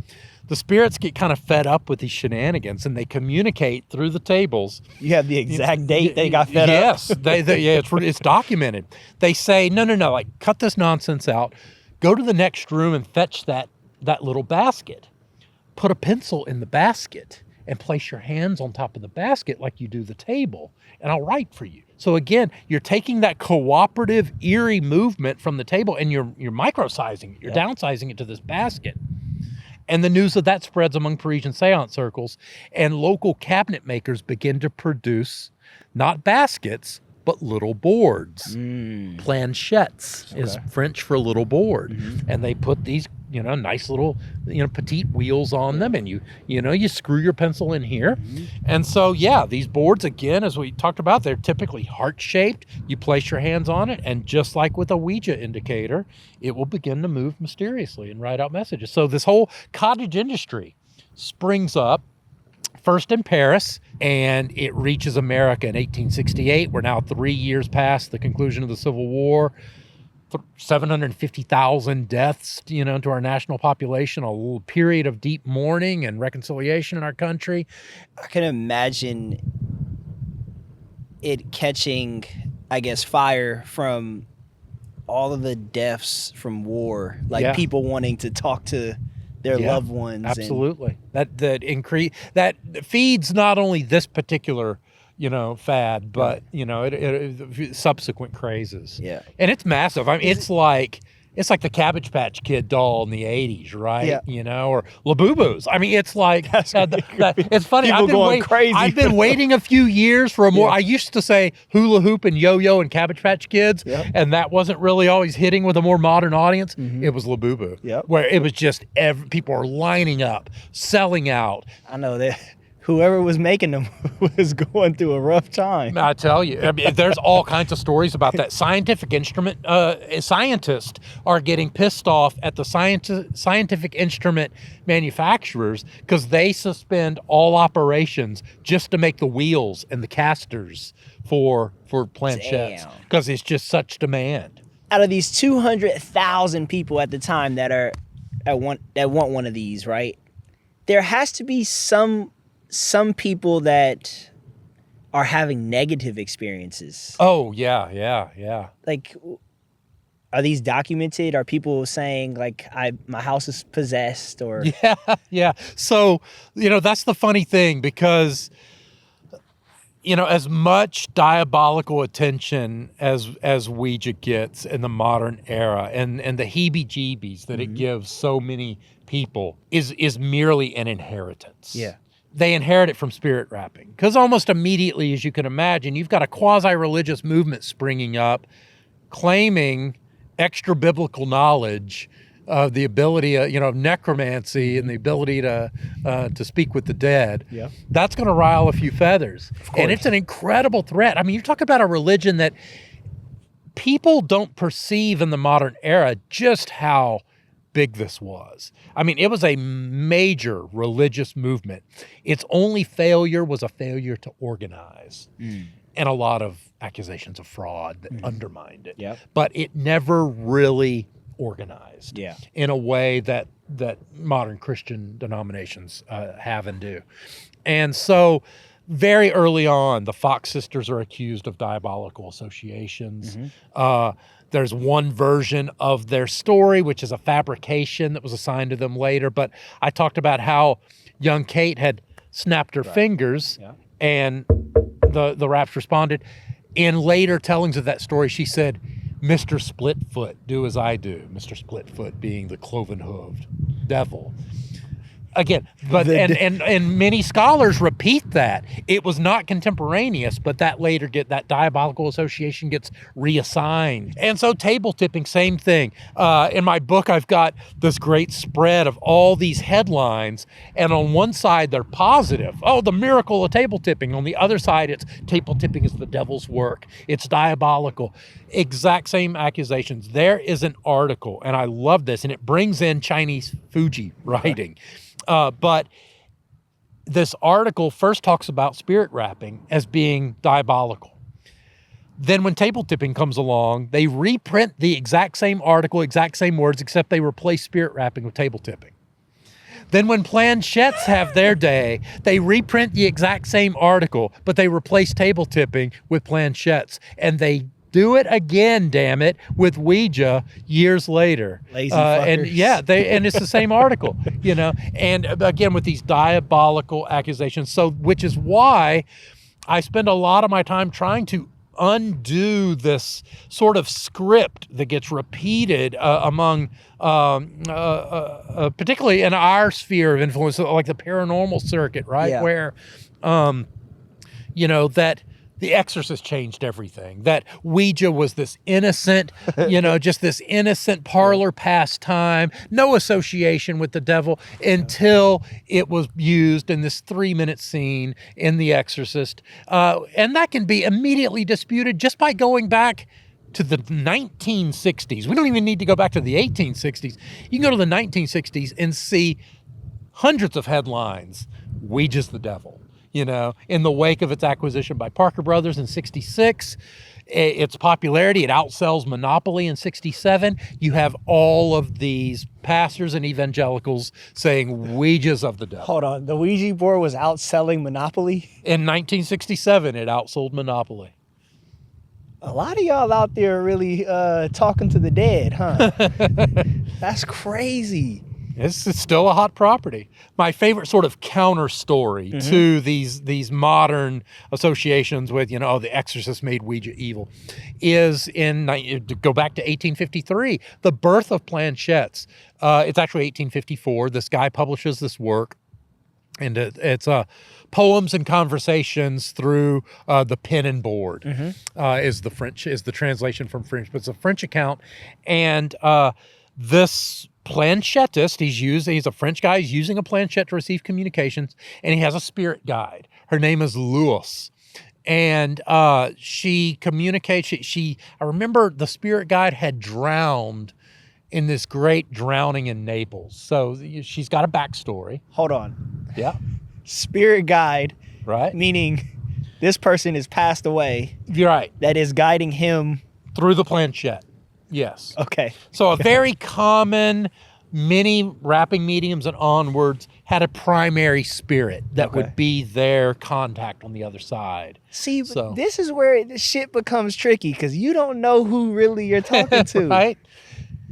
the spirits get kind of fed up with these shenanigans, and they communicate through the tables. You have the exact date they got fed up? Yes, it's documented. They say, no, like, cut this nonsense out. Go to the next room and fetch that little basket. Put a pencil in the basket and place your hands on top of the basket like you do the table, and I'll write for you. So again, you're taking that cooperative, eerie movement from the table and you're microsizing it, you're downsizing it to this basket. And the news of that spreads among Parisian seance circles, and local cabinet makers begin to produce not baskets, but little boards. Planchettes is French for little board. And they put these, nice little, petite wheels on them, and you screw your pencil in here. And so, these boards, again, as we talked about, they're typically heart-shaped. You place your hands on it, and just like with a Ouija indicator, it will begin to move mysteriously and write out messages. So this whole cottage industry springs up, first in Paris, and it reaches America in 1868. We're now 3 years past the conclusion of the Civil War. 750,000 deaths, to our national population, a little period of deep mourning and reconciliation in our country. I can imagine it catching, fire from all of the deaths from war, people wanting to talk to their loved ones. Absolutely. That feeds not only this particular, fad, but it subsequent crazes. Yeah. And it's massive. I mean, it's like the Cabbage Patch Kid doll in the 80s, right? Yeah. Or Labubu's. I mean, it's like, it's funny. People going crazy. I've been waiting a few years for a more, I used to say hula hoop and yo-yo and Cabbage Patch Kids, and that wasn't really always hitting with a more modern audience. It was Labubu, where it was just, people are lining up, selling out. I know that. Whoever was making them was going through a rough time. I tell you, I mean, there's all kinds of stories about that. Scientists are getting pissed off at the scientific instrument manufacturers because they suspend all operations just to make the wheels and the casters for planchettes because it's just such demand. Out of these 200,000 people at the time that want one of these, right? There has to be some people that are having negative experiences. Oh, yeah. Like, are these documented? Are people saying, like, my house is possessed or... Yeah. So, that's the funny thing because, as much diabolical attention as Ouija gets in the modern era and the heebie-jeebies that it gives so many people is merely an inheritance. Yeah. They inherit it from spirit rapping because almost immediately, as you can imagine, you've got a quasi-religious movement springing up claiming extra biblical knowledge of the ability of necromancy and the ability to speak with the dead. Yeah. That's going to rile a few feathers. And it's an incredible threat. I mean, you talk about a religion that people don't perceive in the modern era just how big this was. I mean, it was a major religious movement. Its only failure was a failure to organize and a lot of accusations of fraud that undermined it. Yeah. But it never really organized in a way that modern Christian denominations have and do. And so very early on, the Fox sisters are accused of diabolical associations. There's one version of their story, which is a fabrication that was assigned to them later. But I talked about how young Kate had snapped her fingers and the Raps responded. In later tellings of that story, she said, "Mr. Splitfoot, do as I do." Mr. Splitfoot being the cloven-hooved devil. Again, but and many scholars repeat that. It was not contemporaneous, but that later that diabolical association gets reassigned. And so table tipping, same thing. In my book, I've got this great spread of all these headlines, and on one side they're positive. Oh, the miracle of table tipping. On the other side, it's table tipping is the devil's work. It's diabolical. Exact same accusations. There is an article, and I love this, and it brings in Chinese Fuji writing. But this article first talks about spirit rapping as being diabolical. Then when table tipping comes along, they reprint the exact same article, exact same words, except they replace spirit rapping with table tipping. Then when planchettes have their day, they reprint the exact same article, but they replace table tipping with planchettes. And they do it again, damn it, with Ouija years later. Lazy fuckers. And it's the same article, and again with these diabolical accusations. So, which is why I spend a lot of my time trying to undo this sort of script that gets repeated among, particularly in our sphere of influence, like the paranormal circuit, right? Yeah. Where, that The Exorcist changed everything. That Ouija was this innocent, just this innocent parlor pastime, no association with the devil until it was used in this 3-minute scene in The Exorcist. And that can be immediately disputed just by going back to the 1960s. We don't even need to go back to the 1860s. You can go to the 1960s and see hundreds of headlines. Ouija's the devil. In the wake of its acquisition by Parker Brothers in 66, its popularity, it outsells Monopoly in 67. You have all of these pastors and evangelicals saying Ouija's of the devil. Hold on. The Ouija board was outselling Monopoly? In 1967, it outsold Monopoly. A lot of y'all out there are really talking to the dead, huh? That's crazy. It's still a hot property. My favorite sort of counter story to these modern associations with, The Exorcist made Ouija evil is to go back to 1853, the birth of planchettes. It's actually 1854. This guy publishes this work, and it's poems and conversations through the pen and board. Is the translation from French, but it's a French account, and this planchettist he's a French guy. He's using a planchette to receive communications, and he has a spirit guide. Her name is Louis, and she communicates. I remember the spirit guide had drowned in this great drowning in Naples, so she's got a backstory. Hold on. Yeah. Spirit guide, right? Meaning this person is passed away. You're right. That is guiding him through the planchette. Yes. Okay. So a very common, many rapping mediums and onwards had a primary spirit that would be their contact on the other side. See, this is where the shit becomes tricky because you don't know who really you're talking to. Right?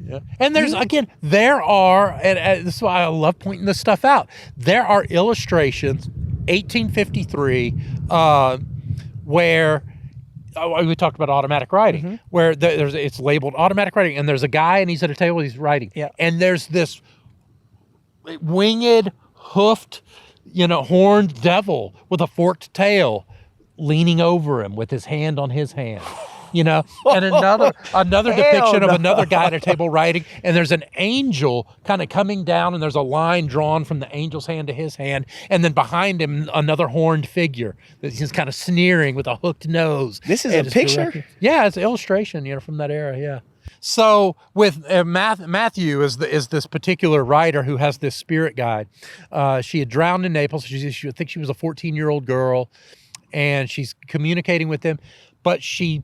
Yeah. And there are, and this is why I love pointing this stuff out, there are illustrations, 1853, where... we talked about automatic writing, where it's labeled automatic writing, and there's a guy and he's at a table, he's writing, and there's this winged, hoofed, horned devil with a forked tail leaning over him with his hand on his hand. And another depiction of another guy at a table writing, and there's an angel kind of coming down, and there's a line drawn from the angel's hand to his hand, and then behind him another horned figure that's just kind of sneering with a hooked nose. This is a picture? Yeah, it's an illustration, from that era. Yeah. So with Matthew is this particular writer who has this spirit guide. She had drowned in Naples. I think she was a 14-year-old girl, and she's communicating with him, but she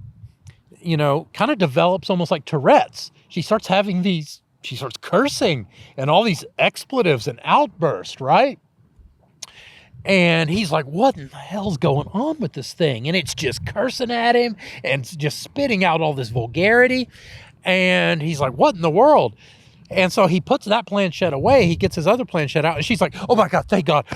kind of develops almost like Tourette's. She starts cursing and all these expletives and outbursts, right? And he's like, what in the hell's going on with this thing? And it's just cursing at him and just spitting out all this vulgarity. And he's like, what in the world? And so he puts that planchette away. He gets his other planchette out. And she's like, oh my God, thank God.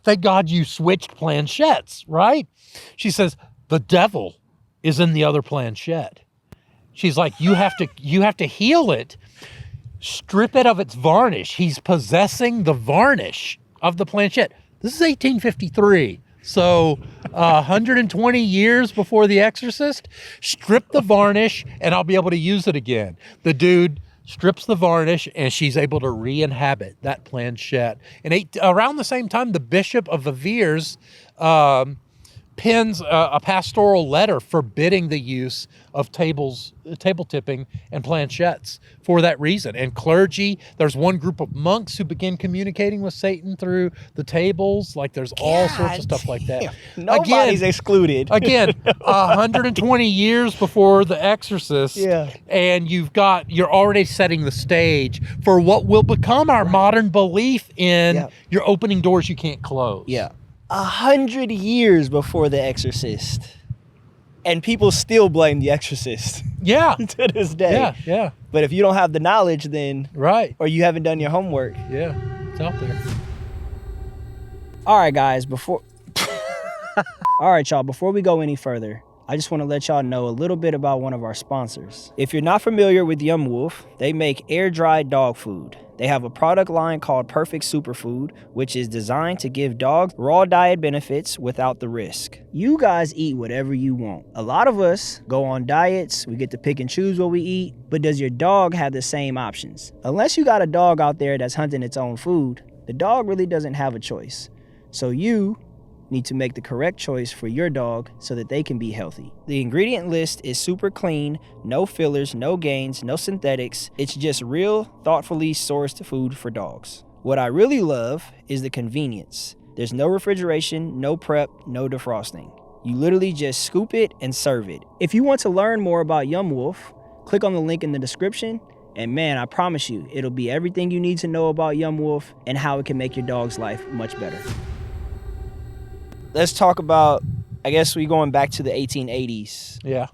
Thank God you switched planchettes, right? She says, the devil is in the other planchette. She's like, you have to heal it, strip it of its varnish. He's possessing the varnish of the planchette. This is 1853, so 120 years before The Exorcist. Strip the varnish, and I'll be able to use it again. The dude strips the varnish, and she's able to re-inhabit that planchette. And around the same time, the Bishop of Viviers pens a pastoral letter forbidding the use of table tipping and planchettes for that reason. And clergy, there's one group of monks who begin communicating with Satan through the tables. Like there's all sorts of stuff like that. Nobody's excluded. 120 years before The Exorcist, and you're already setting the stage for what will become our modern belief in you're opening doors you can't close. Yeah. 100 years before The Exorcist, and people still blame The Exorcist. Yeah, to this day. Yeah. But if you don't have the knowledge, then or you haven't done your homework. Yeah, it's out there. All right, guys. All right, y'all. Before we go any further, I just want to let y'all know a little bit about one of our sponsors. If you're not familiar with Yumwoof, they make air-dried dog food. They have a product line called Perfect Superfood, which is designed to give dogs raw diet benefits without the risk. You guys eat whatever you want. A lot of us go on diets, we get to pick and choose what we eat, but does your dog have the same options? Unless you got a dog out there that's hunting its own food, the dog really doesn't have a choice. So you need to make the correct choice for your dog so that they can be healthy. The ingredient list is super clean, no fillers, no gains, no synthetics. It's just real, thoughtfully sourced food for dogs. What I really love is the convenience. There's no refrigeration, no prep, no defrosting. You literally just scoop it and serve it. If you want to learn more about Yumwoof, click on the link in the description, and man, I promise you, it'll be everything you need to know about Yumwoof and how it can make your dog's life much better. Let's talk about, I guess we going back to the 1880s. Yeah.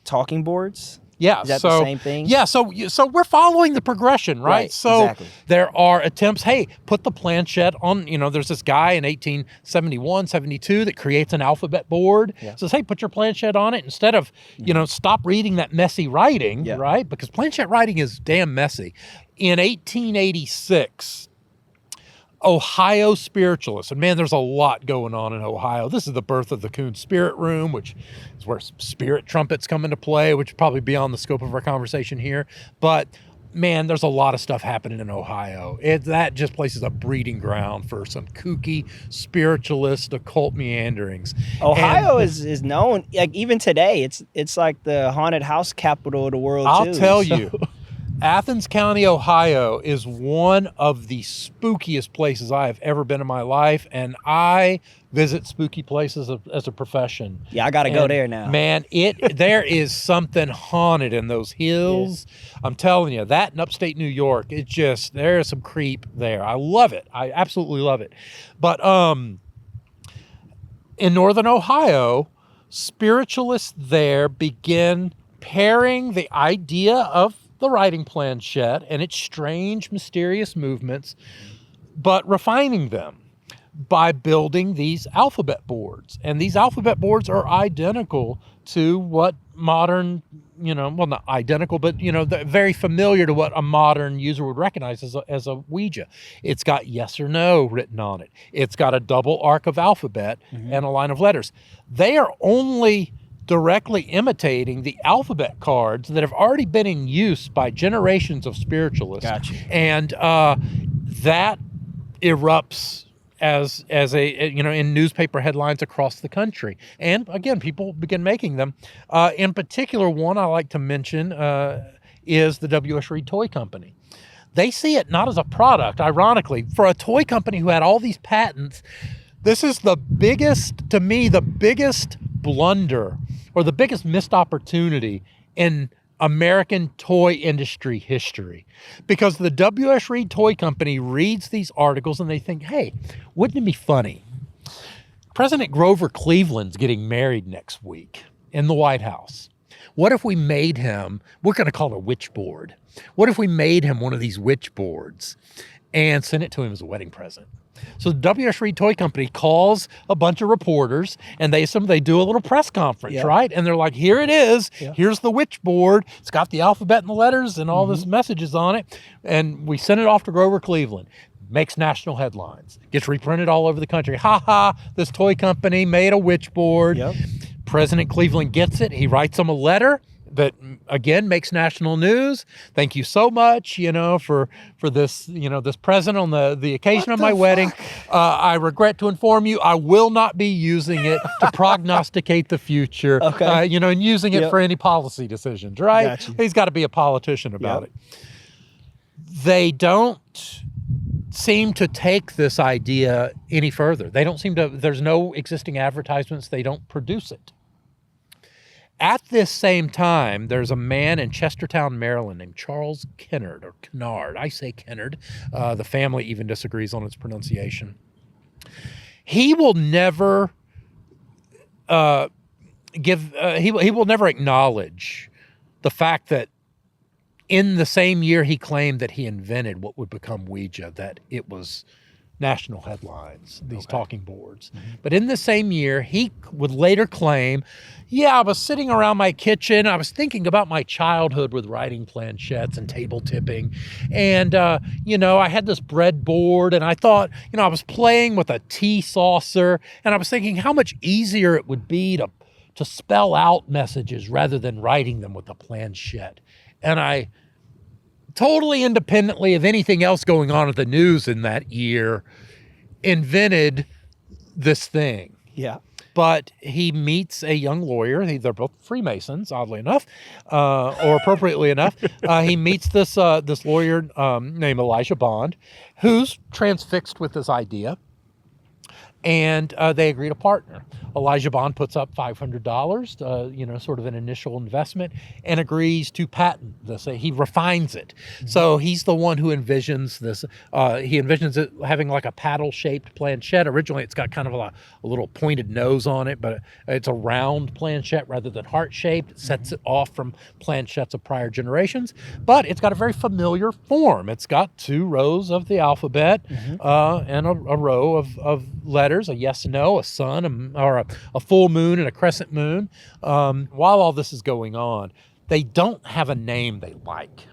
Talking boards. Yeah. Is that the same thing? Yeah. So we're following the progression, right? So exactly. there are attempts, hey, put the planchette on, there's this guy in 1871, 72 that creates an alphabet board. Says, hey, put your planchette on it instead of, stop reading that messy writing, right? Because planchette writing is damn messy. In 1886, Ohio spiritualists, and man, there's a lot going on in Ohio. This is the birth of the Coon Spirit Room, which is where spirit trumpets come into play, which is probably beyond the scope of our conversation here. But man, there's a lot of stuff happening in Ohio. That just place is a breeding ground for some kooky spiritualist occult meanderings. Ohio is known, like even today, it's like the haunted house capital of the world. I'll tell you. Athens County, Ohio is one of the spookiest places I have ever been in my life, and I visit spooky places as a profession. Yeah, I got to go there now. Man, there is something haunted in those hills. Yeah. I'm telling you, that in upstate New York, there is some creep there. I love it. I absolutely love it. But in northern Ohio, spiritualists there begin pairing the idea of the writing planchette and its strange, mysterious movements, but refining them by building these alphabet boards. And these alphabet boards are identical to what modern, well, not identical, but, very familiar to what a modern user would recognize as a Ouija. It's got yes or no written on it. It's got a double arc of alphabet and a line of letters. They are only directly imitating the alphabet cards that have already been in use by generations of spiritualists. Gotcha. And that erupts as a in newspaper headlines across the country. And again, people begin making them. In particular, one I like to mention is the W.S. Reed Toy Company. They see it not as a product, ironically. For a toy company who had all these patents, this is the biggest blunder or the biggest missed opportunity in American toy industry history. Because the W.S. Reed Toy Company reads these articles and they think, hey, wouldn't it be funny? President Grover Cleveland's getting married next week in the White House. What if we made him, we're going to call it a witch board. What if we made him one of these witch boards and sent it to him as a wedding present? So the W.S. Reed Toy Company calls a bunch of reporters and they do a little press conference, right? And they're like, here it is. Yeah. Here's the witch board. It's got the alphabet and the letters and all this messages on it. And we send it off to Grover Cleveland. Makes national headlines. Gets reprinted all over the country. Ha ha, this toy company made a witch board. Yep. President Cleveland gets it. He writes them a letter that, again, makes national news. Thank you so much, for this, this present on the occasion of my wedding. I regret to inform you, I will not be using it to prognosticate the future, and using it for any policy decisions, right? Gotcha. He's got to be a politician about it. They don't seem to take this idea any further. They don't seem to, there's no existing advertisements. They don't produce it. At this same time, there's a man in Chestertown, Maryland named Charles Kennard, or Kennard. I say Kennard. The family even disagrees on its pronunciation. He will never he will never acknowledge the fact that in the same year he claimed that he invented what would become Ouija, that it was national headlines, these talking boards. But in the same year, he would later claim, I was sitting around my kitchen. I was thinking about my childhood with writing planchettes and table tipping. And, I had this breadboard and I thought, I was playing with a tea saucer and I was thinking how much easier it would be to spell out messages rather than writing them with a planchette. And I, totally independently of anything else going on at the news in that year, invented this thing. Yeah. But he meets a young lawyer. They're both Freemasons, oddly enough, or appropriately enough. He meets this lawyer named Elijah Bond, who's transfixed with this idea. and they agree to partner. Elijah Bond puts up $500, sort of an initial investment, and agrees to patent this. He refines it. So he's the one who envisions this. He envisions it having like a paddle-shaped planchette. Originally, it's got kind of a little pointed nose on it, but it's a round planchette rather than heart-shaped. It sets it off from planchettes of prior generations, but it's got a very familiar form. It's got 2 rows of the alphabet and a row of letters, a yes, no, a sun, or a full moon and a crescent moon. While all this is going on, they don't have a name they like.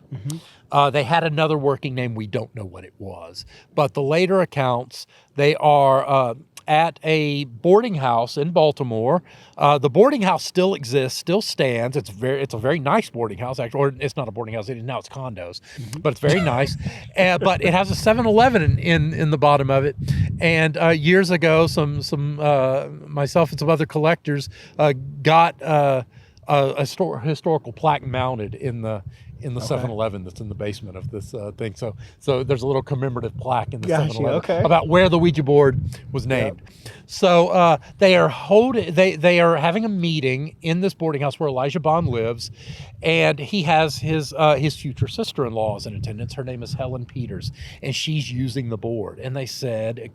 They had another working name. We don't know what it was. But the later accounts, they are at a boarding house in Baltimore. The boarding house still exists, still stands. It's a very nice boarding house, actually. Or it's not a boarding house. Now it's condos. But it's very nice. But it has a 7-Eleven in the bottom of it. And years ago, some myself and some other collectors got a historical plaque mounted in the 7-Eleven that's in the basement of this thing. So there's a little commemorative plaque in the 7-Eleven about where the Ouija board was named. So they are having a meeting in this boarding house where Elijah Bond lives, and he has his future sister-in-law in attendance. Her name is Helen Peters, and she's using the board. And they said,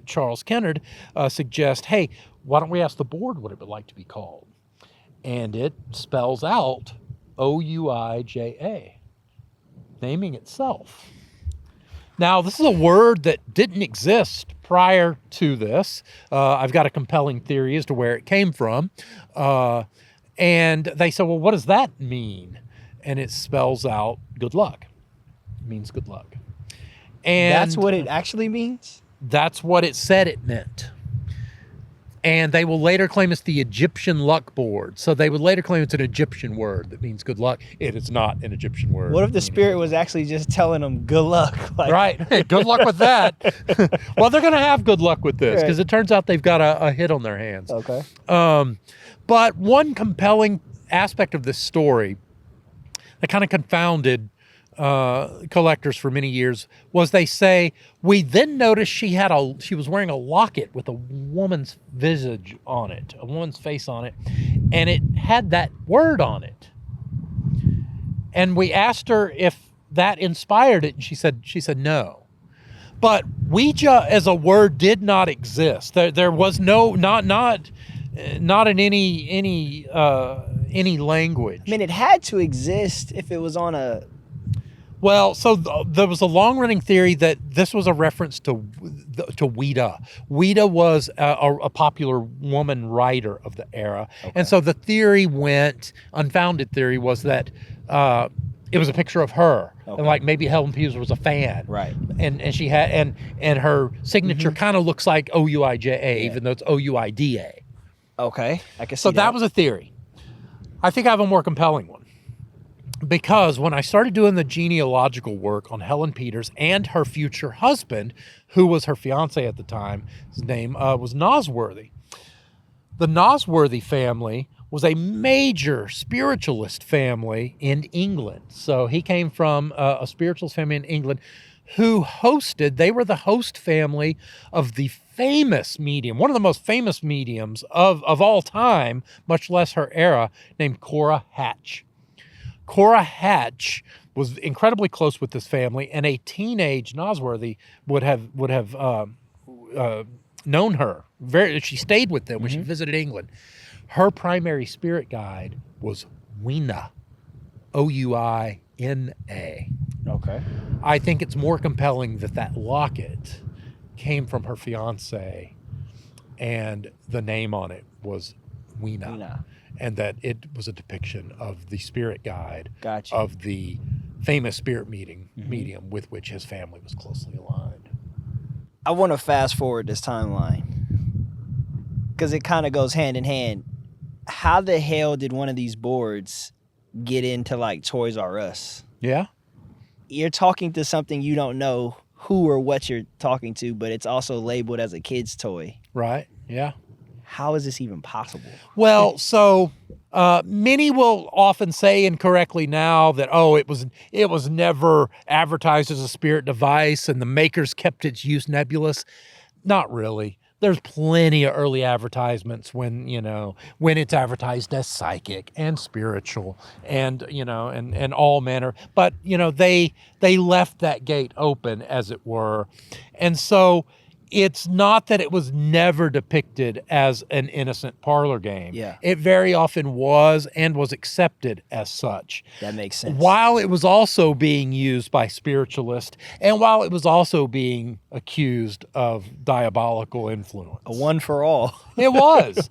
Charles Kennard suggests, hey, why don't we ask the board what it would like to be called? And it spells out Ouija, naming itself. Now, this is a word that didn't exist prior to this. I've got a compelling theory as to where it came from. And they said, well, what does that mean? And it spells out good luck. It means good luck. And that's what it actually means? That's what it said it meant. And they will later claim it's the Egyptian luck board. So they would later claim it's an Egyptian word that means good luck. It is not an Egyptian word. What if the spirit was actually just telling them good luck? Right. Hey, good luck with that. Well, they're going to have good luck with this because it turns out they've got a hit on their hands. Okay. But one compelling aspect of this story that kind of confounded collectors for many years was they say, we then noticed she was wearing a locket with a woman's visage on it, a woman's face on it, and it had that word on it. And we asked her if that inspired it, and she said no. But Ouija as a word did not exist. There was not in any language. I mean, it had to exist if it was on a... Well, so there was a long-running theory that this was a reference to Ouija. Ouija was a popular woman writer of the era. Okay. And so the theory unfounded theory was that it was a picture of her. Okay. And like maybe Helen Peters was a fan. Right. And she had, and her signature kind of looks like Ouija, even though it's Ouida. Okay, I can see So that was a theory. I think I have a more compelling one. Because when I started doing the genealogical work on Helen Peters and her future husband, who was her fiance at the time, his name was Nosworthy. The Nosworthy family was a major spiritualist family in England. So he came from a spiritualist family in England who they were the host family of the famous medium, one of the most famous mediums of all time, much less her era, named Cora Hatch. Cora Hatch was incredibly close with this family, and a teenage Nosworthy would have known her. She stayed with them when she visited England. Her primary spirit guide was Ouina, Ouina. Okay. I think it's more compelling that locket came from her fiance, and the name on it was Ouina. And that it was a depiction of the spirit guide of the famous spirit medium with which his family was closely aligned. I want to fast forward this timeline because it kind of goes hand in hand. How the hell did one of these boards get into like Toys R Us? Yeah. You're talking to something you don't know who or what you're talking to, but it's also labeled as a kid's toy. Right. Yeah. How is this even possible? Well, so many will often say incorrectly now that, it was never advertised as a spirit device and the makers kept its use nebulous. Not really. there's plenty of early advertisements when, you know, when it's advertised as psychic and spiritual and, you know, and all manner. But, you know, they left that gate open, as it were. And so it's not that it was never depicted as an innocent parlor game. Yeah. It very often was and was accepted as such. That makes sense. While it was also being used by spiritualists and while it was also being accused of diabolical influence. A one for all. It was.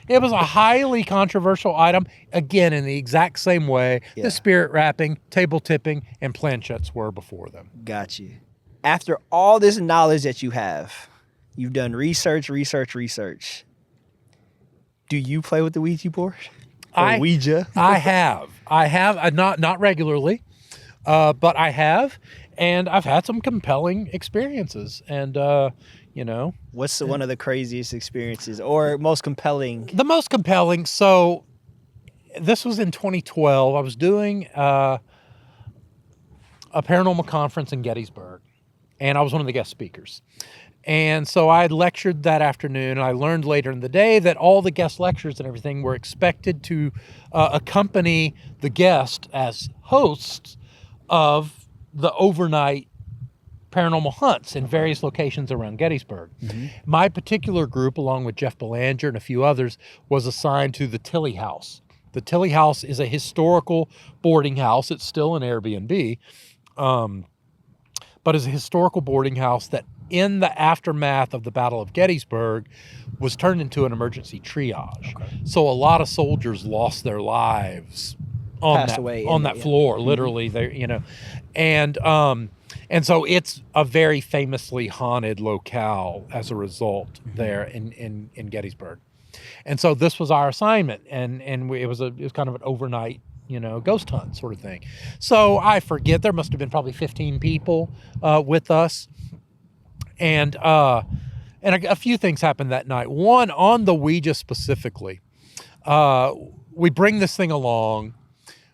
It was a highly controversial item, again, in the exact same way the spirit wrapping, table tipping, and planchettes were before them. Got you. After all this knowledge that you have, you've done research. Do you play with the Ouija board? Or Ouija? I have. Not regularly, but I have. And I've had some compelling experiences. And, you know. What's one of the craziest experiences or most compelling? The most compelling. So this was in 2012. I was doing a paranormal conference in Gettysburg. And I was one of the guest speakers. And so I had lectured that afternoon, and I learned later in the day that all the guest lectures and everything were expected to accompany the guest as hosts of the overnight paranormal hunts in various locations around Gettysburg. Mm-hmm. My particular group, along with Jeff Belanger and a few others, was assigned to the Tilley House. The Tilley House is a historical boarding house. It's still an Airbnb. But is a historical boarding house that in the aftermath of the Battle of Gettysburg was turned into an emergency triage. Okay. So a lot of soldiers lost their lives on that floor, literally. They, you know, and so it's a very famously haunted locale as a result there in Gettysburg. And so this was our assignment, and it was kind of an overnight, you know, ghost hunt sort of thing. So I forget, there must have been probably 15 people with us. And a few things happened that night. One, on the Ouija specifically, we bring this thing along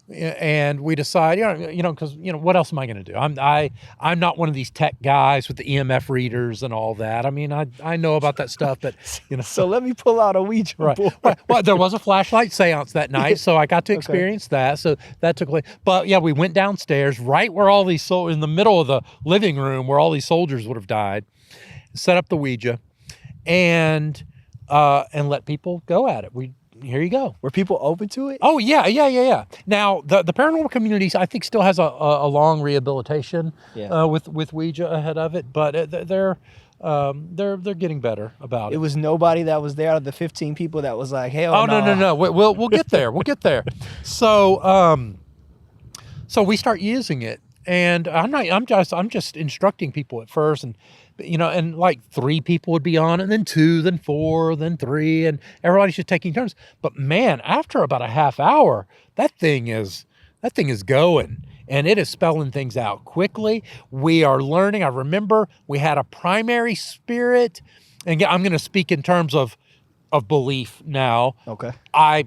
and we decide, because what else am I going to do? I'm not one of these tech guys with the EMF readers and all that. I mean, I know about that stuff, but So let me pull out a Ouija board. Right. Well, there was a flashlight seance that night, so I got to experience that. So that took place. But yeah, we went downstairs, right where all these in the middle of the living room where all these soldiers would have died, set up the Ouija, and let people go at it. Here you go. Were people open to it? Oh, yeah. Now, the paranormal community, I think, still has a long rehabilitation with Ouija ahead of it, but they're getting better about it. It was nobody that was there out of the 15 people that was like, hell oh, no. We'll get there. We'll get there. So we start using it, and I'm just instructing people at first, and like 3 people would be on, and then 2, then 4, then 3, and everybody's just taking turns. But man, after about a half hour, that thing is going, and it is spelling things out quickly. We are learning. I remember we had a primary spirit, and I'm going to speak in terms of belief now. Okay. I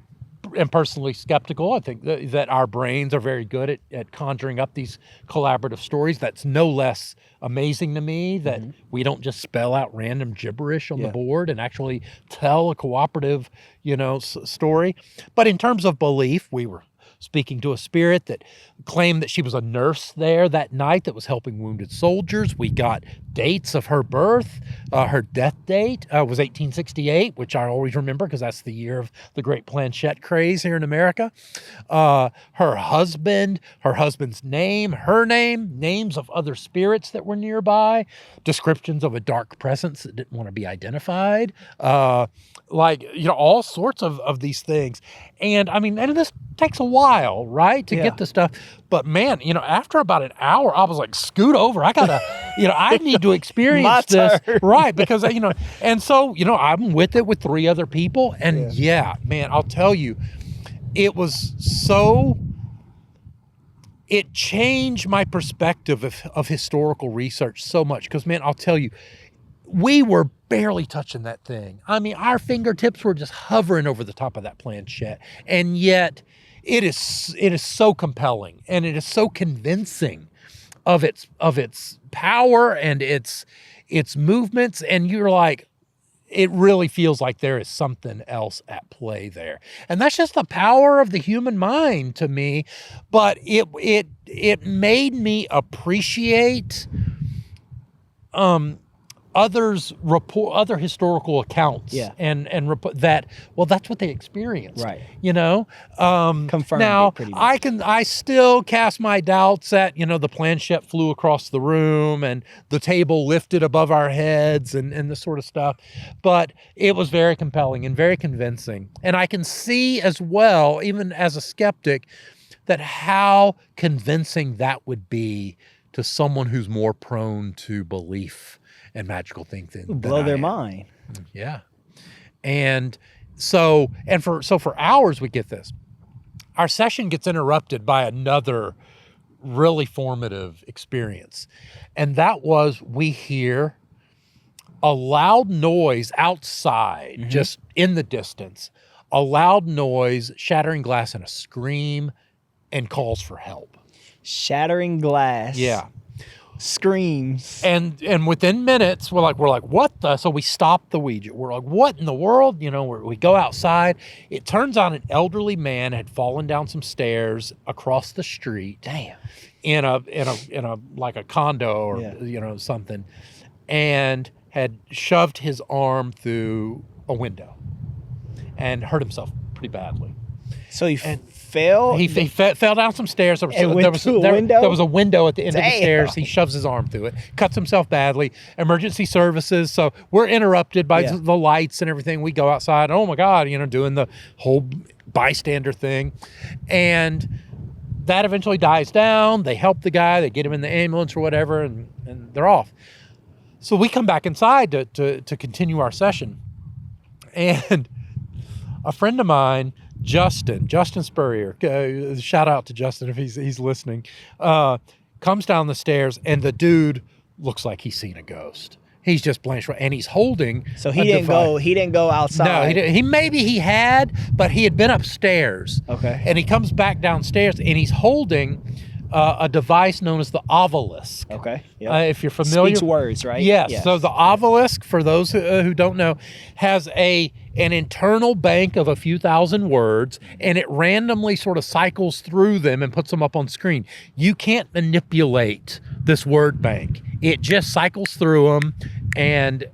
am personally skeptical. I think that our brains are very good at conjuring up these collaborative stories. That's no less amazing to me that we don't just spell out random gibberish on the board and actually tell a cooperative, story. But in terms of belief, we were speaking to a spirit that claimed that she was a nurse there that night that was helping wounded soldiers. We got dates of her birth. Her death date was 1868, which I always remember because that's the year of the great planchette craze here in America. Her husband, her husband's name, her name, names of other spirits that were nearby, descriptions of a dark presence that didn't want to be identified, all sorts of these things. And I mean, and this takes a while, right, to get this stuff. But man, after about an hour, I was like, scoot over. I gotta, I need to experience this. Right. Because, and so, I'm with it with 3 other people. And man, I'll tell you, it was it changed my perspective of historical research so much. Because, man, I'll tell you, we were barely touching that thing. I mean, our fingertips were just hovering over the top of that planchette. And yet it is so compelling, and it is so convincing of its power and its movements. And you're like, it really feels like there is something else at play there. And that's just the power of the human mind to me. But it made me appreciate other historical accounts and that, well, that's what they experienced, right? Confirmed. Now pretty much. I still cast my doubts at, the planchette flew across the room and the table lifted above our heads and this sort of stuff, but it was very compelling and very convincing. And I can see as well, even as a skeptic, that how convincing that would be to someone who's more prone to belief and magical things than blow their mind. Yeah. And so for hours we get this. Our session gets interrupted by another really formative experience. And that was, we hear a loud noise outside, just in the distance, a loud noise, shattering glass, and a scream and calls for help. Shattering glass. Yeah. Screams. And within minutes, we're like, what the? So we stop the Ouija. We're like, what in the world? We go outside. It turns out an elderly man had fallen down some stairs across the street. Damn. In a like a condo or something, and had shoved his arm through a window and hurt himself pretty badly. So he fell? He fell down some stairs. There was a window at the end of the stairs. He shoves his arm through it, cuts himself badly. Emergency services. So we're interrupted by the lights and everything. We go outside. Oh my God, doing the whole bystander thing. And that eventually dies down. They help the guy. They get him in the ambulance or whatever, and they're off. So we come back inside to continue our session. And a friend of mine, Justin Spurrier, shout out to Justin if he's listening, comes down the stairs, and the dude looks like he's seen a ghost. He's just blanched, and he's holding. So he didn't go outside. No, he didn't. He had, but he had been upstairs. Okay. And he comes back downstairs, and he's holding a device known as the obelisk. Okay. Yep. If you're familiar, speaks words, right? Yes. So the obelisk, for those who don't know, has an internal bank of a few thousand words, and it randomly sort of cycles through them and puts them up on screen. You can't manipulate this word bank. It just cycles through them, and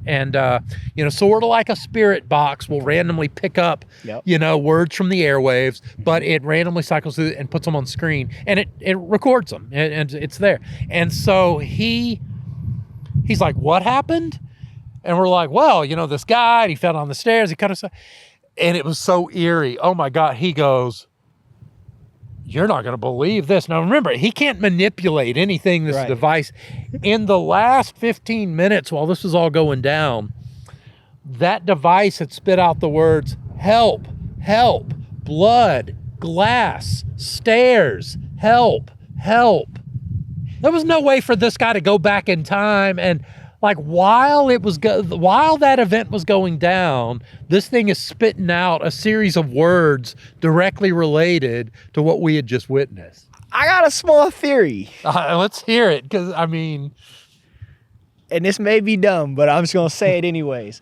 sort of like a spirit box will randomly pick up, words from the airwaves, but it randomly cycles through and puts them on screen, and it records them, and it's there. And so he's like, what happened? And we're like, well, this guy, he fell down the stairs, he cut himself, and it was so eerie. Oh my God. He goes, you're not going to believe this. Now remember, he can't manipulate anything, this device. In the last 15 minutes while this was all going down, that device had spit out the words, help, help, blood, glass, stairs, help, help. There was no way for this guy to go back in time and, like, while that event was going down, this thing is spitting out a series of words directly related to what we had just witnessed. I got a small theory. Let's hear it, because and this may be dumb, but I'm just gonna say it anyways.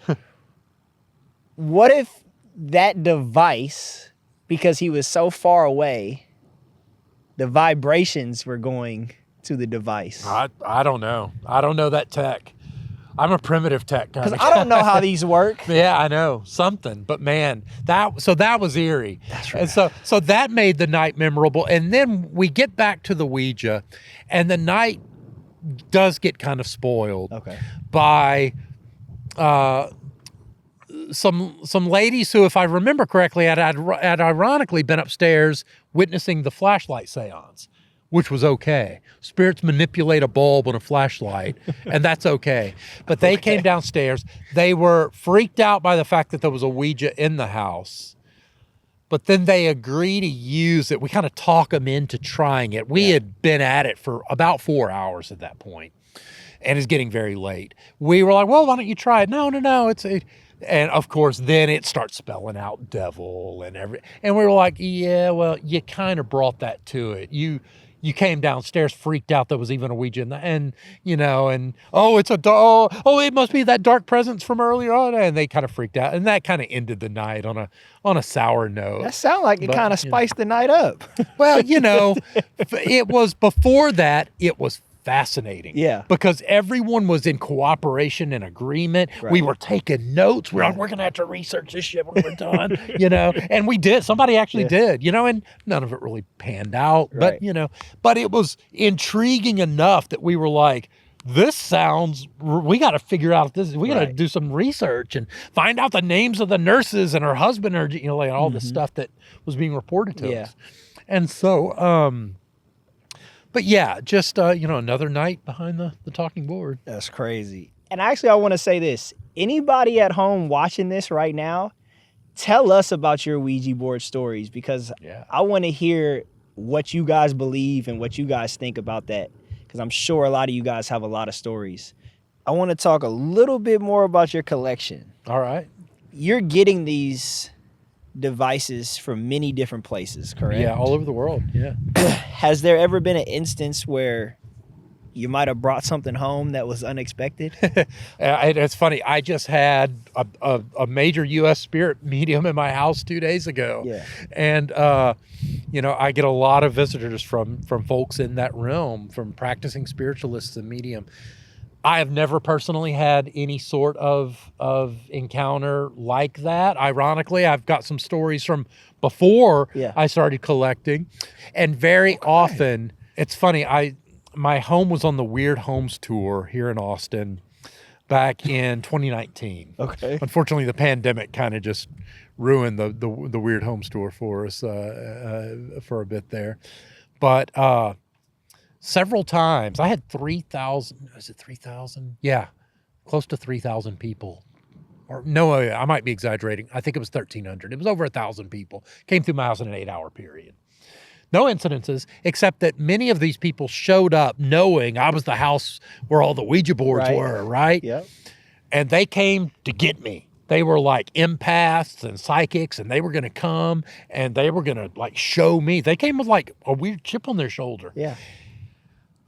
What if that device, because he was so far away, the vibrations were going to the device? I don't know. I don't know that tech. I'm a primitive tech kind of guy. Because I don't know how these work. Yeah, I know. Something. But man, that was eerie. That's right. And so that made the night memorable. And then we get back to the Ouija, and the night does get kind of spoiled by some ladies who, if I remember correctly, had ironically been upstairs witnessing the flashlight seance, which was okay. Spirits manipulate a bulb on a flashlight, and that's okay. But they came downstairs. They were freaked out by the fact that there was a Ouija in the house. But then they agree to use it. We kind of talk them into trying it. We had been at it for about 4 hours at that point, and it's getting very late. We were like, well, why don't you try it? No. And of course, then it starts spelling out devil and we were like, yeah, well, you kind of brought that to it. you came downstairs freaked out there was even a Ouija and oh, it's a dog. Oh, it must be that dark presence from earlier on. And they kind of freaked out. And that kind of ended the night on a sour note. That sounded like it kind of spiced the night up. Well, it was before that, it was fascinating. Yeah. Because everyone was in cooperation and agreement. Right. We were taking notes. We're going to have to research this shit when we're done, and we did. Somebody actually did, and none of it really panned out. Right. But it was intriguing enough that we were like, we got to figure out this. We got to do some research and find out the names of the nurses and her husband or, like all the stuff that was being reported to us. And so, but yeah, just, another night behind the talking board. That's crazy. And actually, I want to say this. Anybody at home watching this right now, tell us about your Ouija board stories because I want to hear what you guys believe and what you guys think about that because I'm sure a lot of you guys have a lot of stories. I want to talk a little bit more about your collection. All right. You're getting these devices from many different places, correct? Yeah, all over the world. Yeah. Has there ever been an instance where you might have brought something home that was unexpected? It's funny. I just had a major U.S. spirit medium in my house 2 days ago. Yeah. And, I get a lot of visitors from folks in that realm, from practicing spiritualists and medium. I have never personally had any sort of encounter like that. Ironically, I've got some stories from before I started collecting. And very often, it's funny, my home was on the Weird Homes tour here in Austin back in 2019. Okay. Unfortunately, the pandemic kind of just ruined the Weird Homes tour for us for a bit there. But several times. I had 3,000, is it 3,000? Yeah, close to 3,000 people. Or no, I might be exaggerating. I think it was 1,300. It was over 1,000 people. Came through my house in an 8-hour period. No incidences, except that many of these people showed up knowing I was the house where all the Ouija boards were, right? Yep. And they came to get me. They were like empaths and psychics, and they were going to come, and they were going to like show me. They came with like a weird chip on their shoulder. Yeah.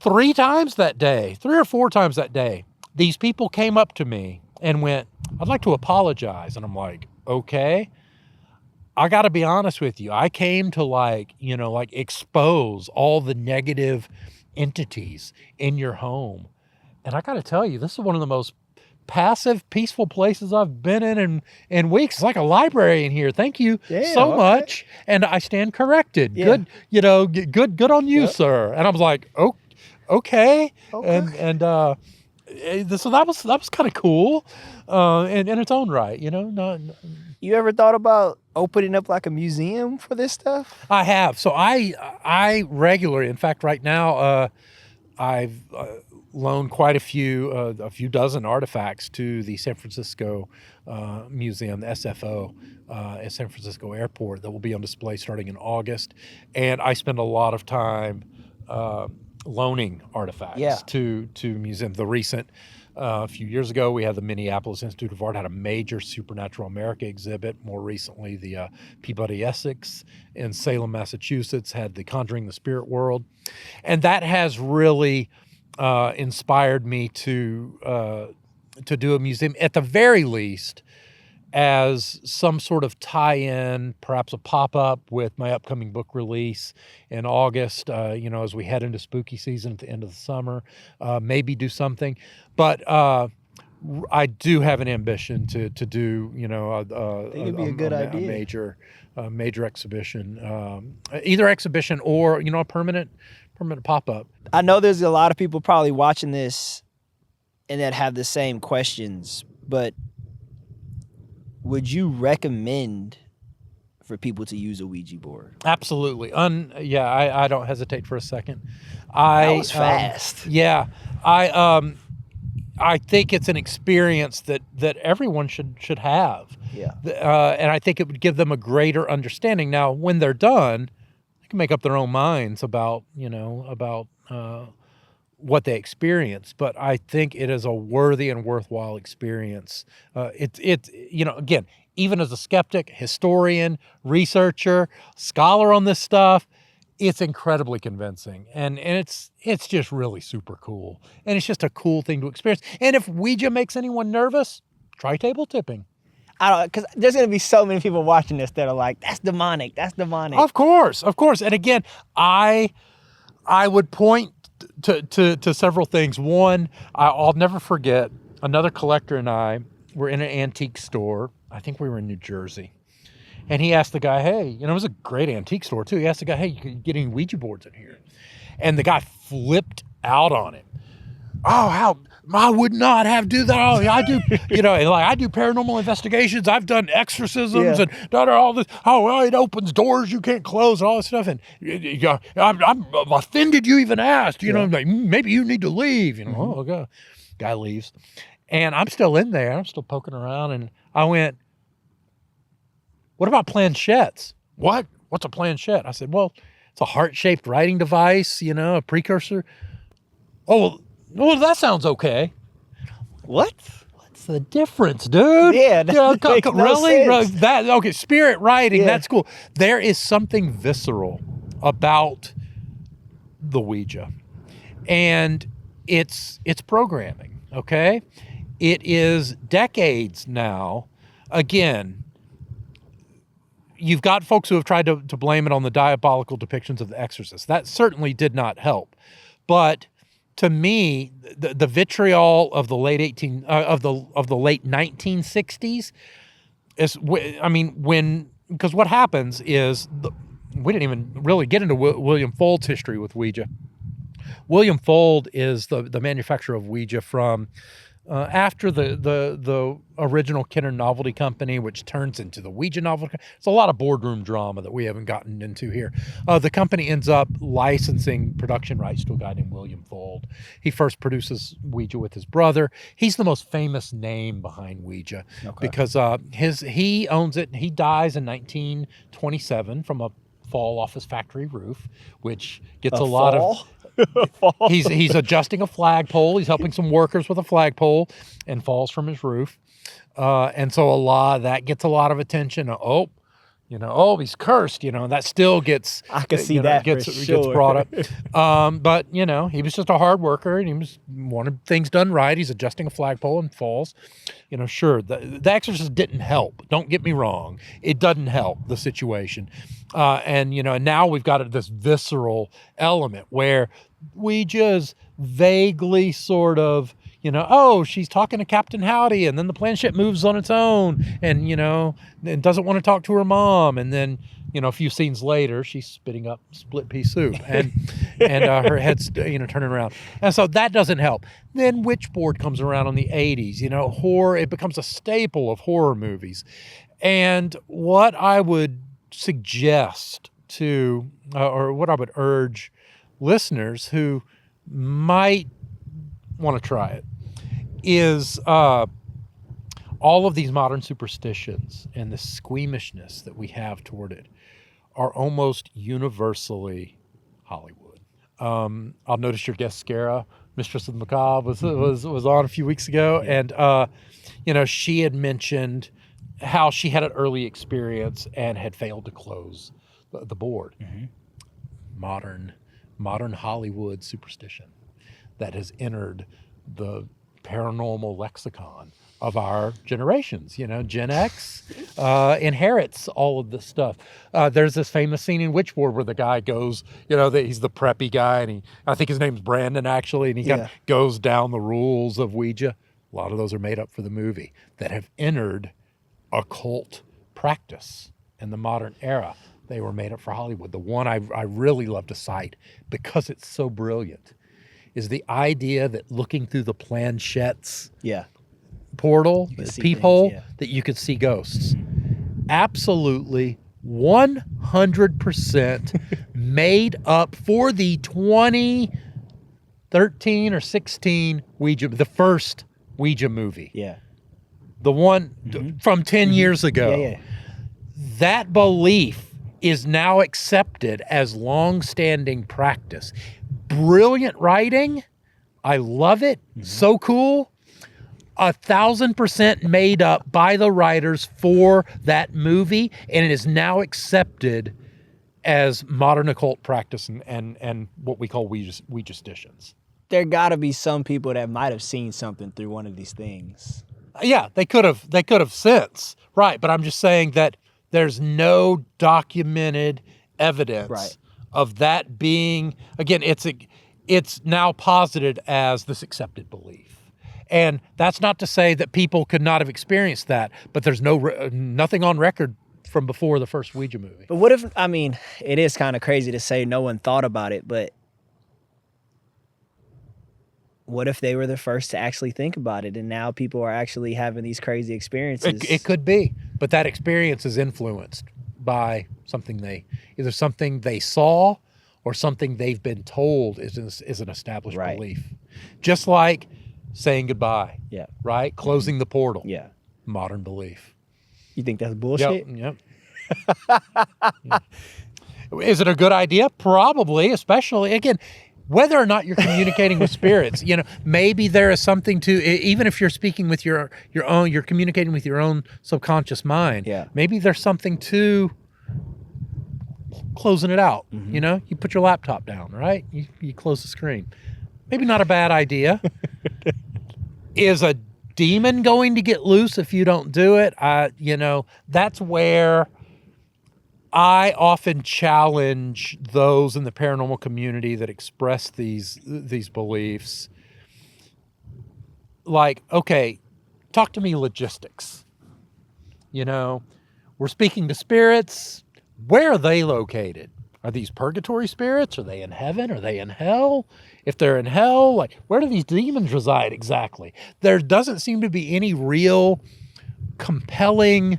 3 or 4 times that day, these people came up to me and went, I'd like to apologize. And I'm like, okay. I got to be honest with you. I came to expose all the negative entities in your home. And I got to tell you, this is one of the most passive, peaceful places I've been in weeks. It's like a library in here. Thank you so much. And I stand corrected. Yeah. Good, good on you, sir. And I was like, okay. And so that was kind of cool in its own right, You ever thought about opening up like a museum for this stuff? I have. So I regularly, in fact, right now, I've loaned quite a few dozen artifacts to the San Francisco Museum, the SFO, at San Francisco Airport, that will be on display starting in August. And I spend a lot of time loaning artifacts to museums. The recent, a few years ago, we had the Minneapolis Institute of Art had a major Supernatural America exhibit. More recently, the Peabody Essex in Salem, Massachusetts had the Conjuring the Spirit World. And that has really inspired me to do a museum, at the very least, as some sort of tie-in, perhaps a pop-up with my upcoming book release in August, as we head into spooky season at the end of the summer, maybe do something. But I do have an ambition to do, a major exhibition, either exhibition or, a permanent pop-up. I know there's a lot of people probably watching this and that have the same questions, but would you recommend for people to use a Ouija board? Absolutely. I don't hesitate for a second. That was fast. I think it's an experience that everyone should have. Yeah. And I think it would give them a greater understanding. Now, when they're done, they can make up their own minds about what they experience, but I think it is a worthy and worthwhile experience. Again, even as a skeptic, historian, researcher, scholar on this stuff, it's incredibly convincing, and it's just really super cool, and it's just a cool thing to experience. And if Ouija makes anyone nervous, try table tipping. I don't, because there's going to be so many people watching this that are like, that's demonic, that's demonic. Of course. And again, I would point to several things. One, I'll never forget, another collector and I were in an antique store. I think we were in New Jersey. And he asked the guy, hey, it was a great antique store too. He asked the guy, hey, you can get any Ouija boards in here? And the guy flipped out on him. Oh, how I would not have do that. Oh, I do, I do paranormal investigations. I've done exorcisms and done all this. Oh, well, it opens doors you can't close and all this stuff. And I'm offended you even asked. Like, maybe you need to leave. Oh, okay. Guy leaves, and I'm still in there. I'm still poking around, and I went, what about planchettes? What? What's a planchette? I said, well, it's a heart-shaped writing device, a precursor. Oh, well, that sounds okay. What? What's the difference, dude? Yeah, that makes really? no sense. Okay, spirit writing, that's cool. There is something visceral about the Ouija. And it's programming, okay? It is decades now. Again, you've got folks who have tried to blame it on the diabolical depictions of The Exorcist. That certainly did not help. But to me, the vitriol of the late late 1960s is, because what happens is we didn't even really get into William Fold's history with Ouija. William Fold is the manufacturer of Ouija from after the original Kenner Novelty Company, which turns into the Ouija Novelty Company. It's a lot of boardroom drama that we haven't gotten into here. The company ends up licensing production rights to a guy named William Fold. He first produces Ouija with his brother. He's the most famous name behind Ouija because he owns it. He dies in 1927 from a fall off his factory roof, which gets a lot of... He's adjusting a flagpole. He's helping some workers with a flagpole and falls from his roof. And so that gets a lot of attention. He's cursed, that still gets, I can see that gets sure. brought up. But he was just a hard worker and he wanted things done right. He's adjusting a flagpole and falls. Sure, the Exorcist didn't help. Don't get me wrong. It doesn't help the situation. And now we've got this visceral element where we just vaguely sort of, she's talking to Captain Howdy, and then the planchette moves on its own and, and doesn't want to talk to her mom. And then, a few scenes later, she's spitting up split pea soup and her head's, turning around. And so that doesn't help. Then Witch Board comes around in the 80s, horror, it becomes a staple of horror movies. And what I would suggest to, or what I would urge listeners who might want to try it, is all of these modern superstitions and the squeamishness that we have toward it are almost universally Hollywood. I'll notice your guest, Skara, Mistress of the Macabre, was on a few weeks ago, and she had mentioned how she had an early experience and had failed to close the board. Mm-hmm. Modern Hollywood superstition that has entered the paranormal lexicon of our generations. Gen X inherits all of this stuff. There's this famous scene in Witch Board where the guy goes, he's the preppy guy, and I think his name's Brandon actually, and he kind of goes down the rules of Ouija. A lot of those are made up for the movie that have entered occult practice in the modern era. They were made up for Hollywood. The one I really love to cite because it's so brilliant is the idea that looking through the planchettes portal, the peephole, that you could see ghosts. Absolutely 100% made up for the 2013 or 16 Ouija, the first Ouija movie. Yeah. The one from 10 years ago. Yeah. That belief is now accepted as long-standing practice. Brilliant writing. I love it. So cool. 1,000% made up by the writers for that movie, and it is now accepted as modern occult practice and what we call Ouija-stitions. There got to be some people that might have seen something through one of these things. Yeah, they could have since, right? But I'm just saying that there's no documented evidence of that being. Again, it's now posited as this accepted belief, and that's not to say that people could not have experienced that, but there's nothing on record from before the first Ouija movie. But what if, I mean, it is kind of crazy to say no one thought about it, but what if they were the first to actually think about it and now people are actually having these crazy experiences? It could be, but that experience is influenced by something either something they saw or something they've been told is an established belief. Just like saying goodbye. Yeah. Right? Closing the portal. Yeah. Modern belief. You think that's bullshit? Yep. Yeah. Is it a good idea? Probably, especially, again, whether or not you're communicating with spirits, maybe there is something to, even if you're speaking with your own, you're communicating with your own subconscious mind. Yeah. Maybe there's something to closing it out. Mm-hmm. You put your laptop down, right? You close the screen. Maybe not a bad idea. Is a demon going to get loose if you don't do it? That's where I often challenge those in the paranormal community that express these beliefs. Like, okay, talk to me logistics. We're speaking to spirits. Where are they located? Are these purgatory spirits? Are they in heaven? Are they in hell? If they're in hell, like, where do these demons reside exactly? There doesn't seem to be any real compelling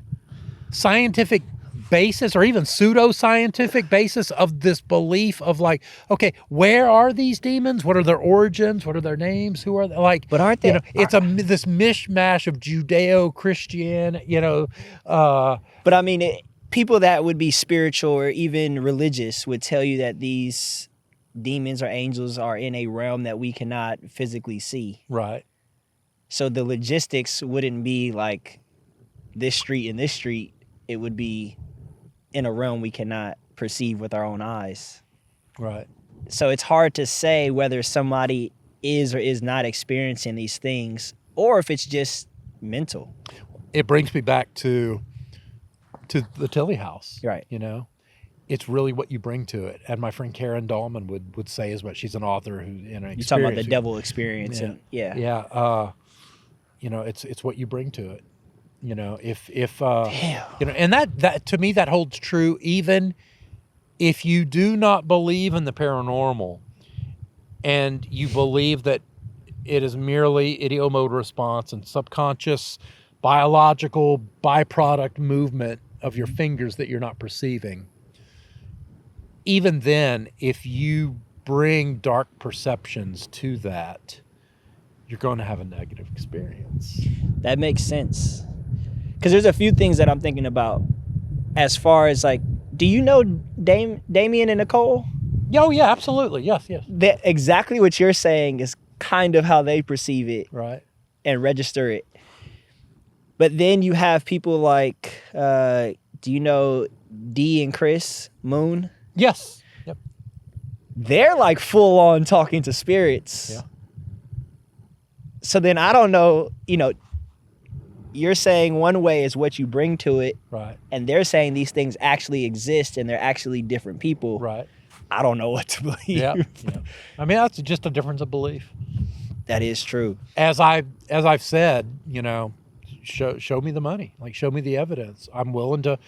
scientific basis or even pseudo-scientific basis of this belief of, like, okay, where are these demons? What are their origins? What are their names? Who are they? Like, but aren't they? It's this mishmash of Judeo-Christian, But I mean, people that would be spiritual or even religious would tell you that these demons or angels are in a realm that we cannot physically see. Right. So the logistics wouldn't be like this street and this street. It would be in a realm we cannot perceive with our own eyes. Right. So it's hard to say whether somebody is or is not experiencing these things or if it's just mental. It brings me back to the Tilly house. Right. It's really what you bring to it. And my friend Karen Dahlman would say as much. She's an author who, You're talking about the devil experience. Yeah. It's what you bring to it. And that to me, that holds true even if you do not believe in the paranormal and you believe that it is merely ideomotor response and subconscious biological byproduct movement of your fingers that you're not perceiving. Even then, if you bring dark perceptions to that, you're going to have a negative experience. That makes sense. Because there's a few things that I'm thinking about as far as, like, do you know Damien and Nicole? Oh, yeah, absolutely. Yes. Exactly what you're saying is kind of how they perceive it. Right. And register it. But then you have people like, do you know Dee and Chris Moon? Yes. Yep. They're like full on talking to spirits. Yeah. So then I don't know, you're saying one way is what you bring to it. Right. And they're saying these things actually exist and they're actually different people. Right. I don't know what to believe. Yeah. I mean, that's just a difference of belief. That is true. As I've said, show me the money, like show me the evidence. I'm willing to,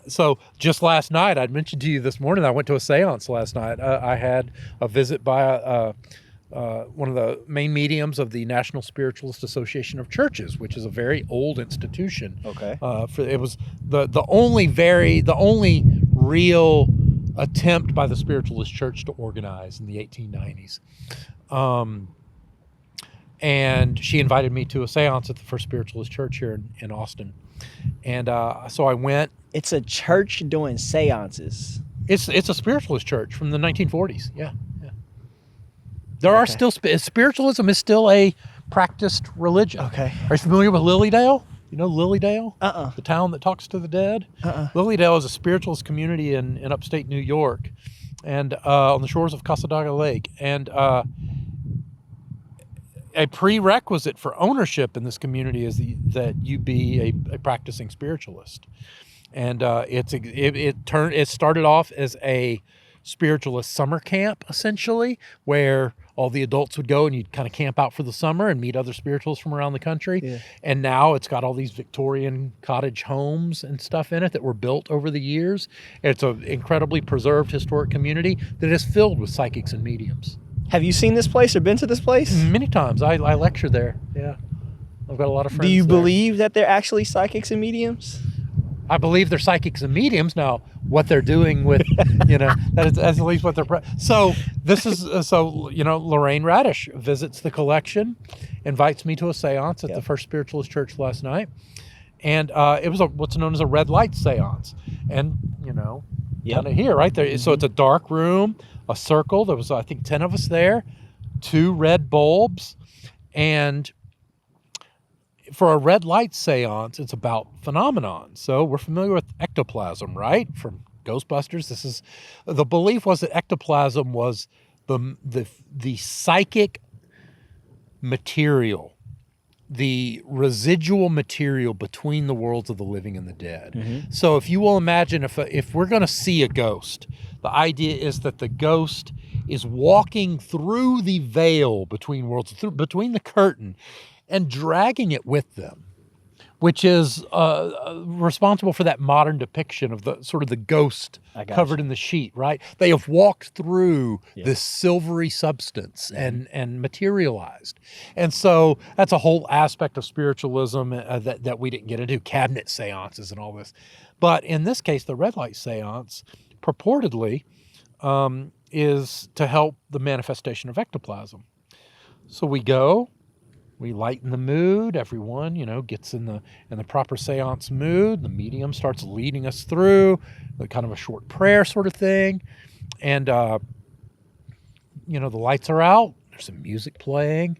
so just last night, I'd mentioned to you this morning, I went to a seance last night. I had a visit by one of the main mediums of the National Spiritualist Association of Churches, which is a very old institution. Okay. It was the only real attempt by the Spiritualist Church to organize in the 1890s. And she invited me to a seance at the First Spiritualist Church here in Austin. And so I went. It's a church doing seances. It's a spiritualist church from the 1940s. Yeah. There are still, spiritualism is still a practiced religion. Okay. Are you familiar with Lilydale? You know Lilydale? The town that talks to the dead? Lilydale is a spiritualist community in upstate New York, and on the shores of Casadaga Lake. And a prerequisite for ownership in this community is that you be a practicing spiritualist. And it started off as a spiritualist summer camp, essentially, where all the adults would go and you'd kind of camp out for the summer and meet other spiritualists from around the country. Yeah. And now it's got all these Victorian cottage homes and stuff in it that were built over the years. It's an incredibly preserved historic community that is filled with psychics and mediums. Have you seen this place or been to this place? Many times. I lecture there. Yeah. I've got a lot of friends. Do you there. believe that they're actually psychics and mediums? I believe they're psychics and mediums. Now, what they're doing with, that's at least what they're. So this is Lorraine Radish visits the collection, invites me to a seance at the First Spiritualist Church last night, and it was what's known as a red light seance, and kind of here, right there. Mm-hmm. So it's a dark room, a circle. There was I think 10 of us there, 2 red bulbs, and for a red light seance, it's about phenomenon. So we're familiar with ectoplasm, right? From Ghostbusters. The belief was that ectoplasm was the psychic material, the residual material between the worlds of the living and the dead. Mm-hmm. So if you will imagine, if we're going to see a ghost, the idea is that the ghost is walking through the veil between worlds, between the curtain, and dragging it with them, which is responsible for that modern depiction of the sort of the ghost covered in the sheet, right? They have walked through this silvery substance and materialized. And so that's a whole aspect of spiritualism that we didn't get into, cabinet seances and all this. But in this case, the red light seance purportedly is to help the manifestation of ectoplasm. So we go. We lighten the mood. Everyone, gets in the proper seance mood. The medium starts leading us through kind of a short prayer sort of thing. And, the lights are out. There's some music playing.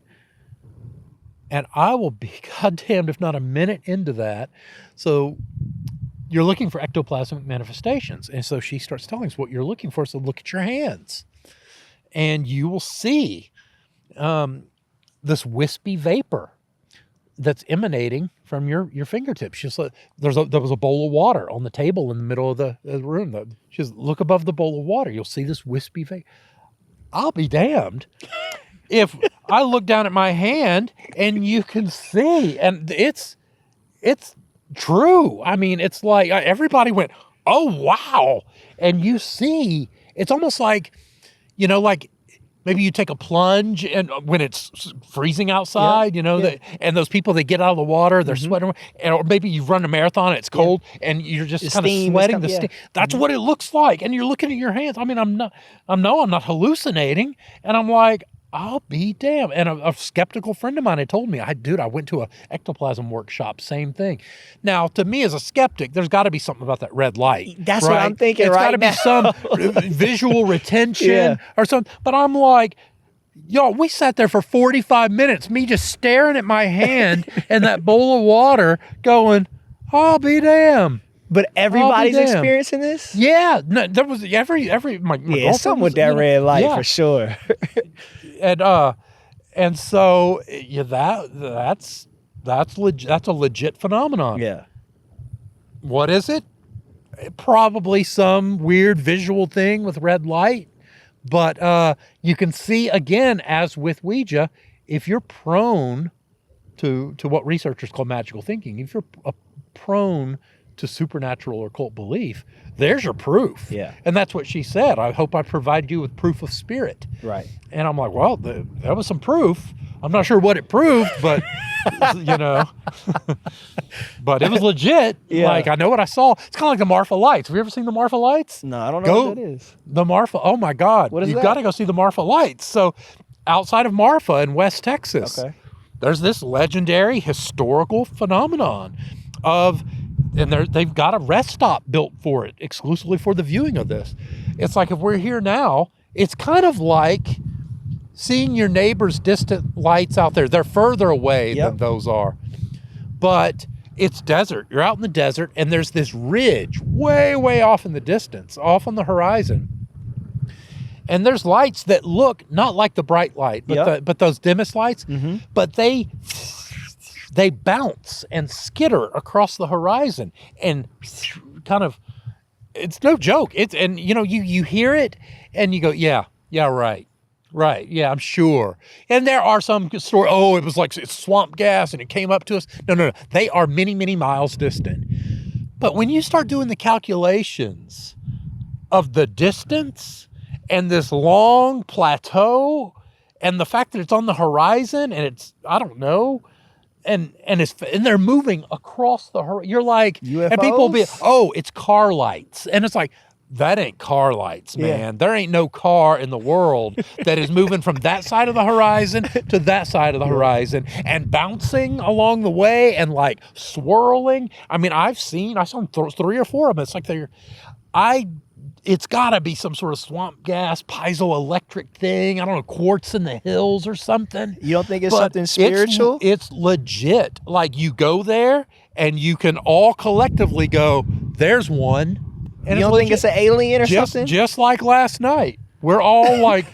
And I will be goddamned if not a minute into that. So you're looking for ectoplasmic manifestations. And so she starts telling us what you're looking for. So look at your hands. And you will see this wispy vapor that's emanating from your fingertips. She's like, there was a bowl of water on the table in the middle of the room. She says, look above the bowl of water. You'll see this wispy vapor. I'll be damned if I look down at my hand and you can see, and it's true. I mean, it's like everybody went, oh, wow. And you see, it's almost like, maybe you take a plunge and when it's freezing outside, and those people that get out of the water, they're sweating, or maybe you run a marathon, it's cold, and you're just kind of sweating the steam. That's what it looks like. And you're looking at your hands. I mean, I'm not hallucinating. And I'm like, I'll be damned. And a skeptical friend of mine had told me, I went to a ectoplasm workshop, same thing. Now, to me as a skeptic, there's got to be something about that red light. That's right? What I'm thinking right now. It's got to be some visual retention or something. But I'm like, we sat there for 45 minutes, me just staring at my hand and that bowl of water going, I'll be damned. But everybody's experiencing this? Yeah. No, there was every my something with that red light for sure. And so that's a legit phenomenon. Yeah. What is it? Probably some weird visual thing with red light. But you can see, again, as with Ouija, if you're prone to what researchers call magical thinking, if you're prone to supernatural or occult belief, there's your proof. Yeah. And that's what she said. I hope I provide you with proof of spirit. Right. And I'm like, well, that was some proof. I'm not sure what it proved, but, but it was legit. Yeah. Like, I know what I saw. It's kind of like the Marfa Lights. Have you ever seen the Marfa Lights? No, I don't know what that is. The Marfa, oh my God. What is You've that? got to go see the Marfa Lights. So outside of Marfa in West Texas, there's this legendary historical phenomenon and they've got a rest stop built for it, exclusively for the viewing of this. It's like if we're here now, it's kind of like seeing your neighbor's distant lights out there. They're further away than those are. But it's desert. You're out in the desert, and there's this ridge way, way off in the distance, off on the horizon. And there's lights that look not like the bright light, but but those dimmest lights, but they bounce and skitter across the horizon and kind of, it's no joke. And you hear it and you go, yeah, right. Right. Yeah, I'm sure. And there are some stories, it was like it's swamp gas and it came up to us. No. They are many, many miles distant. But when you start doing the calculations of the distance and this long plateau and the fact that it's on the horizon and it's, I don't know, and they're moving across the horizon. You're like, UFOs? And people will be, it's car lights. And it's like, that ain't car lights, man. Yeah. There ain't no car in the world that is moving from that side of the horizon to that side of the horizon and bouncing along the way and like swirling. I mean, I saw 3 or 4 of them. It's like it's gotta be some sort of swamp gas, piezoelectric thing. I don't know, quartz in the hills or something. You don't think it's something spiritual? It's legit. Like you go there and you can all collectively go, there's one. And you don't think it's an alien or something? Just like last night. We're all like,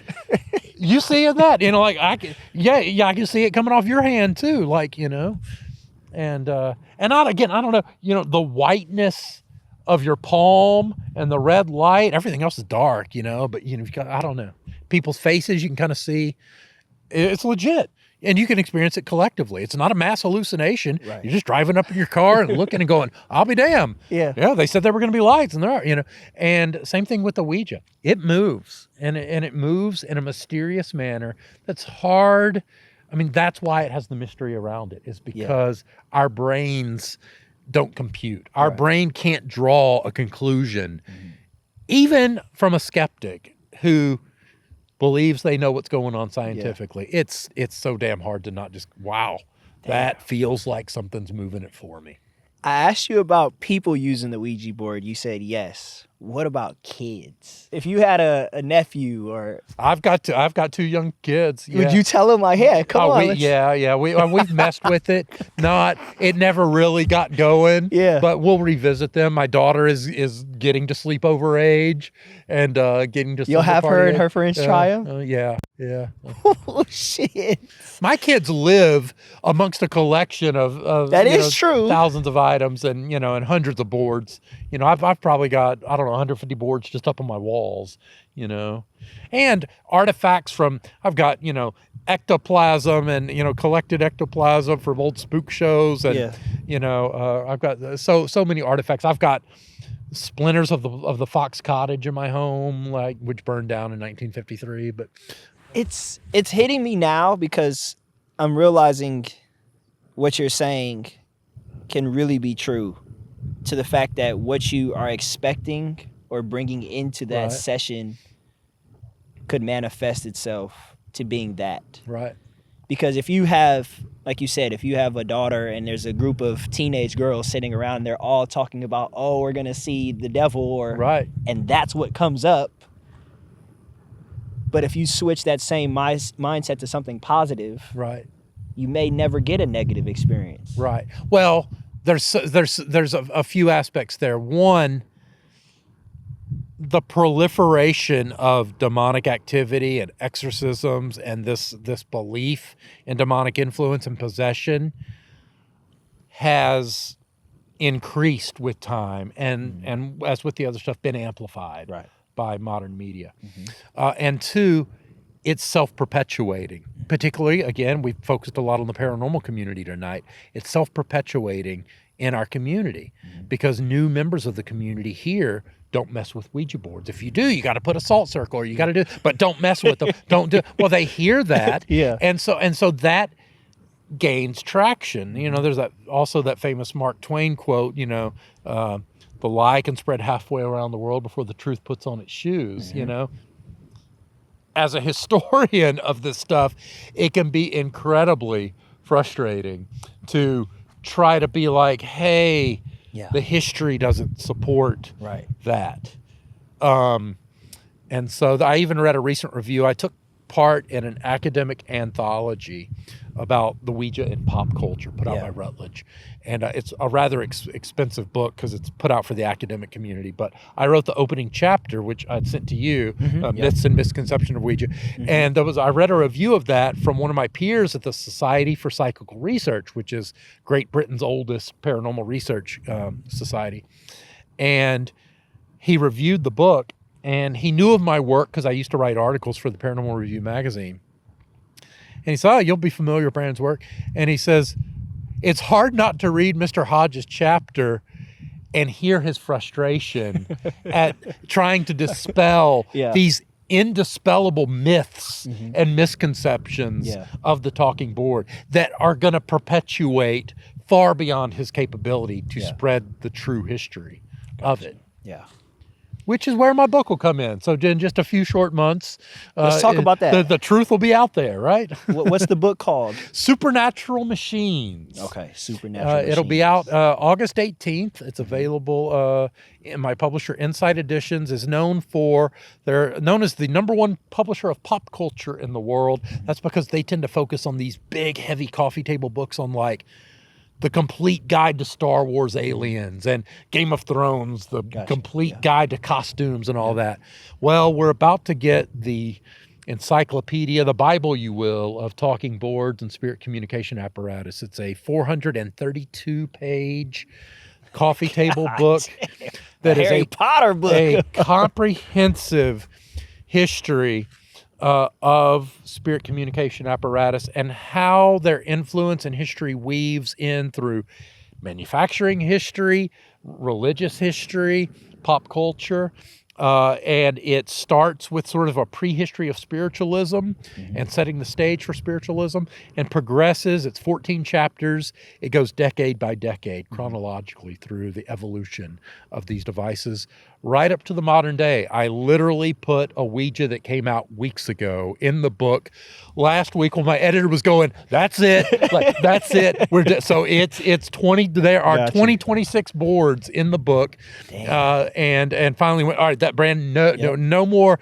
you seeing that? Like I can see it coming off your hand too. Like, and I don't know, the whiteness of your palm and the red light, everything else is dark, but I don't know. People's faces, you can kind of see. It's legit. And you can experience it collectively. It's not a mass hallucination. Right. You're just driving up in your car and looking and going, I'll be damned. Yeah. Yeah, they said there were going to be lights, and there are, And same thing with the Ouija. It moves, and it moves in a mysterious manner that's hard. I mean, that's why it has the mystery around it, is because our brains don't compute. Our brain can't draw a conclusion, even from a skeptic who believes they know what's going on scientifically. Yeah. It's so damn hard to not just, that feels like something's moving it for me. I asked you about people using the Ouija board. You said yes. What about kids? If you had a nephew or... I've got 2 young kids. Yeah. Would you tell them like, hey, come on? We've messed with it. It never really got going. Yeah. But we'll revisit them. My daughter is getting to sleepover age and getting to... You'll have her in her first trial? Yeah. Oh, shit. My kids live amongst a collection of that is true. Thousands of items and, and hundreds of boards. I've probably got, 150 boards just up on my walls, and artifacts from, I've got, ectoplasm and, collected ectoplasm from old spook shows. And, I've got so many artifacts. I've got splinters of the Fox Cottage in my home, which burned down in 1953. But it's hitting me now because I'm realizing what you're saying can really be true, to the fact that what you are expecting or bringing into that session could manifest itself to being that. Right. Because if you have, like you said, if you have a daughter and there's a group of teenage girls sitting around and they're all talking about, we're going to see the devil, and that's what comes up. But if you switch that same mindset to something positive, you may never get a negative experience. Right. Well, there's a few aspects there. One, the proliferation of demonic activity and exorcisms and this belief in demonic influence and possession has increased with time and as with the other stuff, been amplified by modern media. And 2, it's self-perpetuating. Particularly, again, we focused a lot on the paranormal community tonight. It's self-perpetuating in our community because new members of the community here don't mess with Ouija boards. If you do, you got to put a salt circle, or you got to do, but don't mess with them. Don't do. Well, they hear that, and so that gains traction. There's that famous Mark Twain quote. The lie can spread halfway around the world before the truth puts on its shoes. As a historian of this stuff, it can be incredibly frustrating to try to be like, hey, the history doesn't support that. And so I even read a recent review. I took part in an academic anthology about the Ouija in pop culture, put out by Routledge. And it's a rather expensive book because it's put out for the academic community. But I wrote the opening chapter, which I'd sent to you, Myths and Misconception of Ouija. And I read a review of that from one of my peers at the Society for Psychical Research, which is Great Britain's oldest paranormal research society. And he reviewed the book, and he knew of my work because I used to write articles for the Paranormal Review magazine. And he said, oh, you'll be familiar with Brandon's work. And he says, it's hard not to read Mr. Hodge's chapter and hear his frustration at trying to dispel these indispellable myths and misconceptions of the talking board that are going to perpetuate far beyond his capability to spread the true history of it. Yeah. Which is where my book will come in. So in just a few short months, let's talk about that. The truth will be out there, right? What's the book called? Supernatural Machines. Okay, Supernatural Machines. It'll be out August 18th. It's available in my publisher, Insight Editions, they're known as the #1 publisher of pop culture in the world. That's because they tend to focus on these big, heavy coffee table books on like The Complete Guide to Star Wars Aliens and Game of Thrones, the complete guide to costumes and all that. Well, we're about to get the encyclopedia, the Bible, you will, of talking boards and spirit communication apparatus. It's a 432-page coffee table book that is Harry Potter book. a comprehensive history of spirit communication apparatus and how their influence and history weaves in through manufacturing history, religious history, pop culture. And it starts with sort of a prehistory of spiritualism and setting the stage for spiritualism, and progresses. It's 14 chapters. It goes decade by decade chronologically through the evolution of these devices right up to the modern day. I literally put a Ouija that came out weeks ago in the book last week when my editor was going, that's it. Like, that's it. So it's 20, there are 26 boards in the book. And finally went, all right, that brand, no more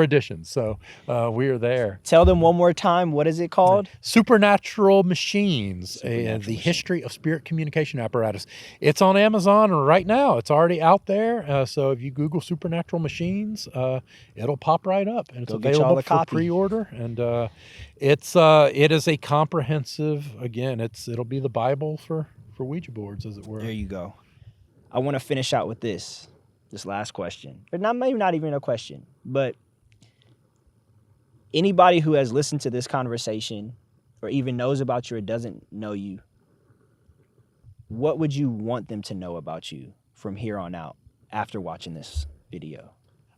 additions. So we are there. Tell them one more time, what is it called? Supernatural Machines, the history of spirit communication apparatus. It's on Amazon right now. It's already out there. So if you Google Supernatural Machines, it'll pop right up, and it's available for pre-order. And it is a comprehensive. Again, it'll be the Bible for Ouija boards, as it were. There you go. I want to finish out with this last question, or maybe not even a question, but anybody who has listened to this conversation, or even knows about you or doesn't know you, what would you want them to know about you from here on out after watching this video?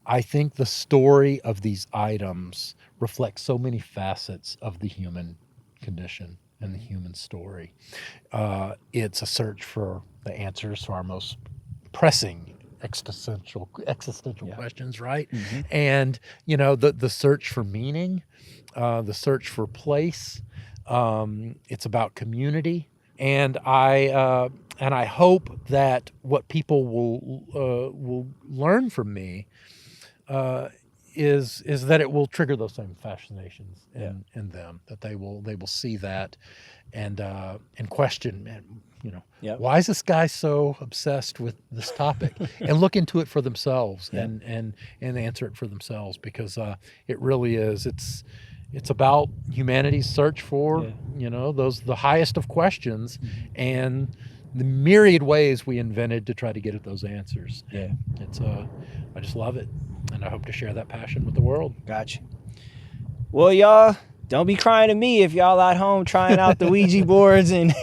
I think the story of these items reflects so many facets of the human condition and the human story. It's a search for the answers to our most pressing existential questions, right? And the search for meaning, the search for place. It's about community, and I hope that what people will learn from me is that it will trigger those same fascinations in them, that they will see that and question, man, why is this guy so obsessed with this topic, and look into it for themselves and answer it for themselves, because it really is. It's about humanity's search for the highest of questions and the myriad ways we invented to try to get at those answers. I just love it, and I hope to share that passion with the world. Gotcha. Well, y'all, don't be crying to me if y'all at home trying out the Ouija boards and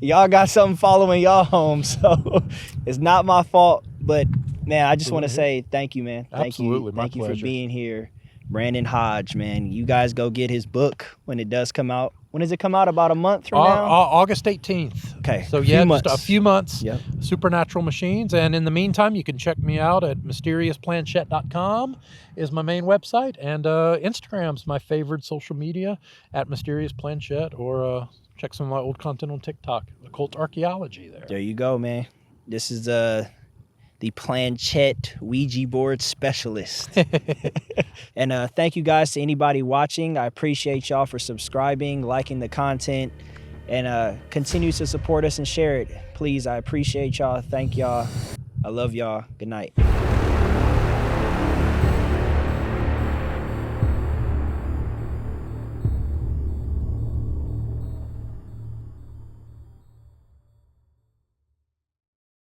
y'all got something following y'all home. So it's not my fault, but man, I just want to say thank you, man. Thank you for being here. Brandon Hodge, man, you guys go get his book when it does come out. When does it come out? About a month from now? August 18th. Okay. So just a few months. Yep. Supernatural Machines. And in the meantime, you can check me out at mysteriousplanchet.com is my main website. And Instagram's my favorite social media at Mysterious Planchette, or check some of my old content on TikTok, Occult Archaeology there. There you go, man. This is the planchette Ouija board specialist. And thank you guys to anybody watching. I appreciate y'all for subscribing, liking the content, and continue to support us and share it. Please, I appreciate y'all. Thank y'all. I love y'all. Good night.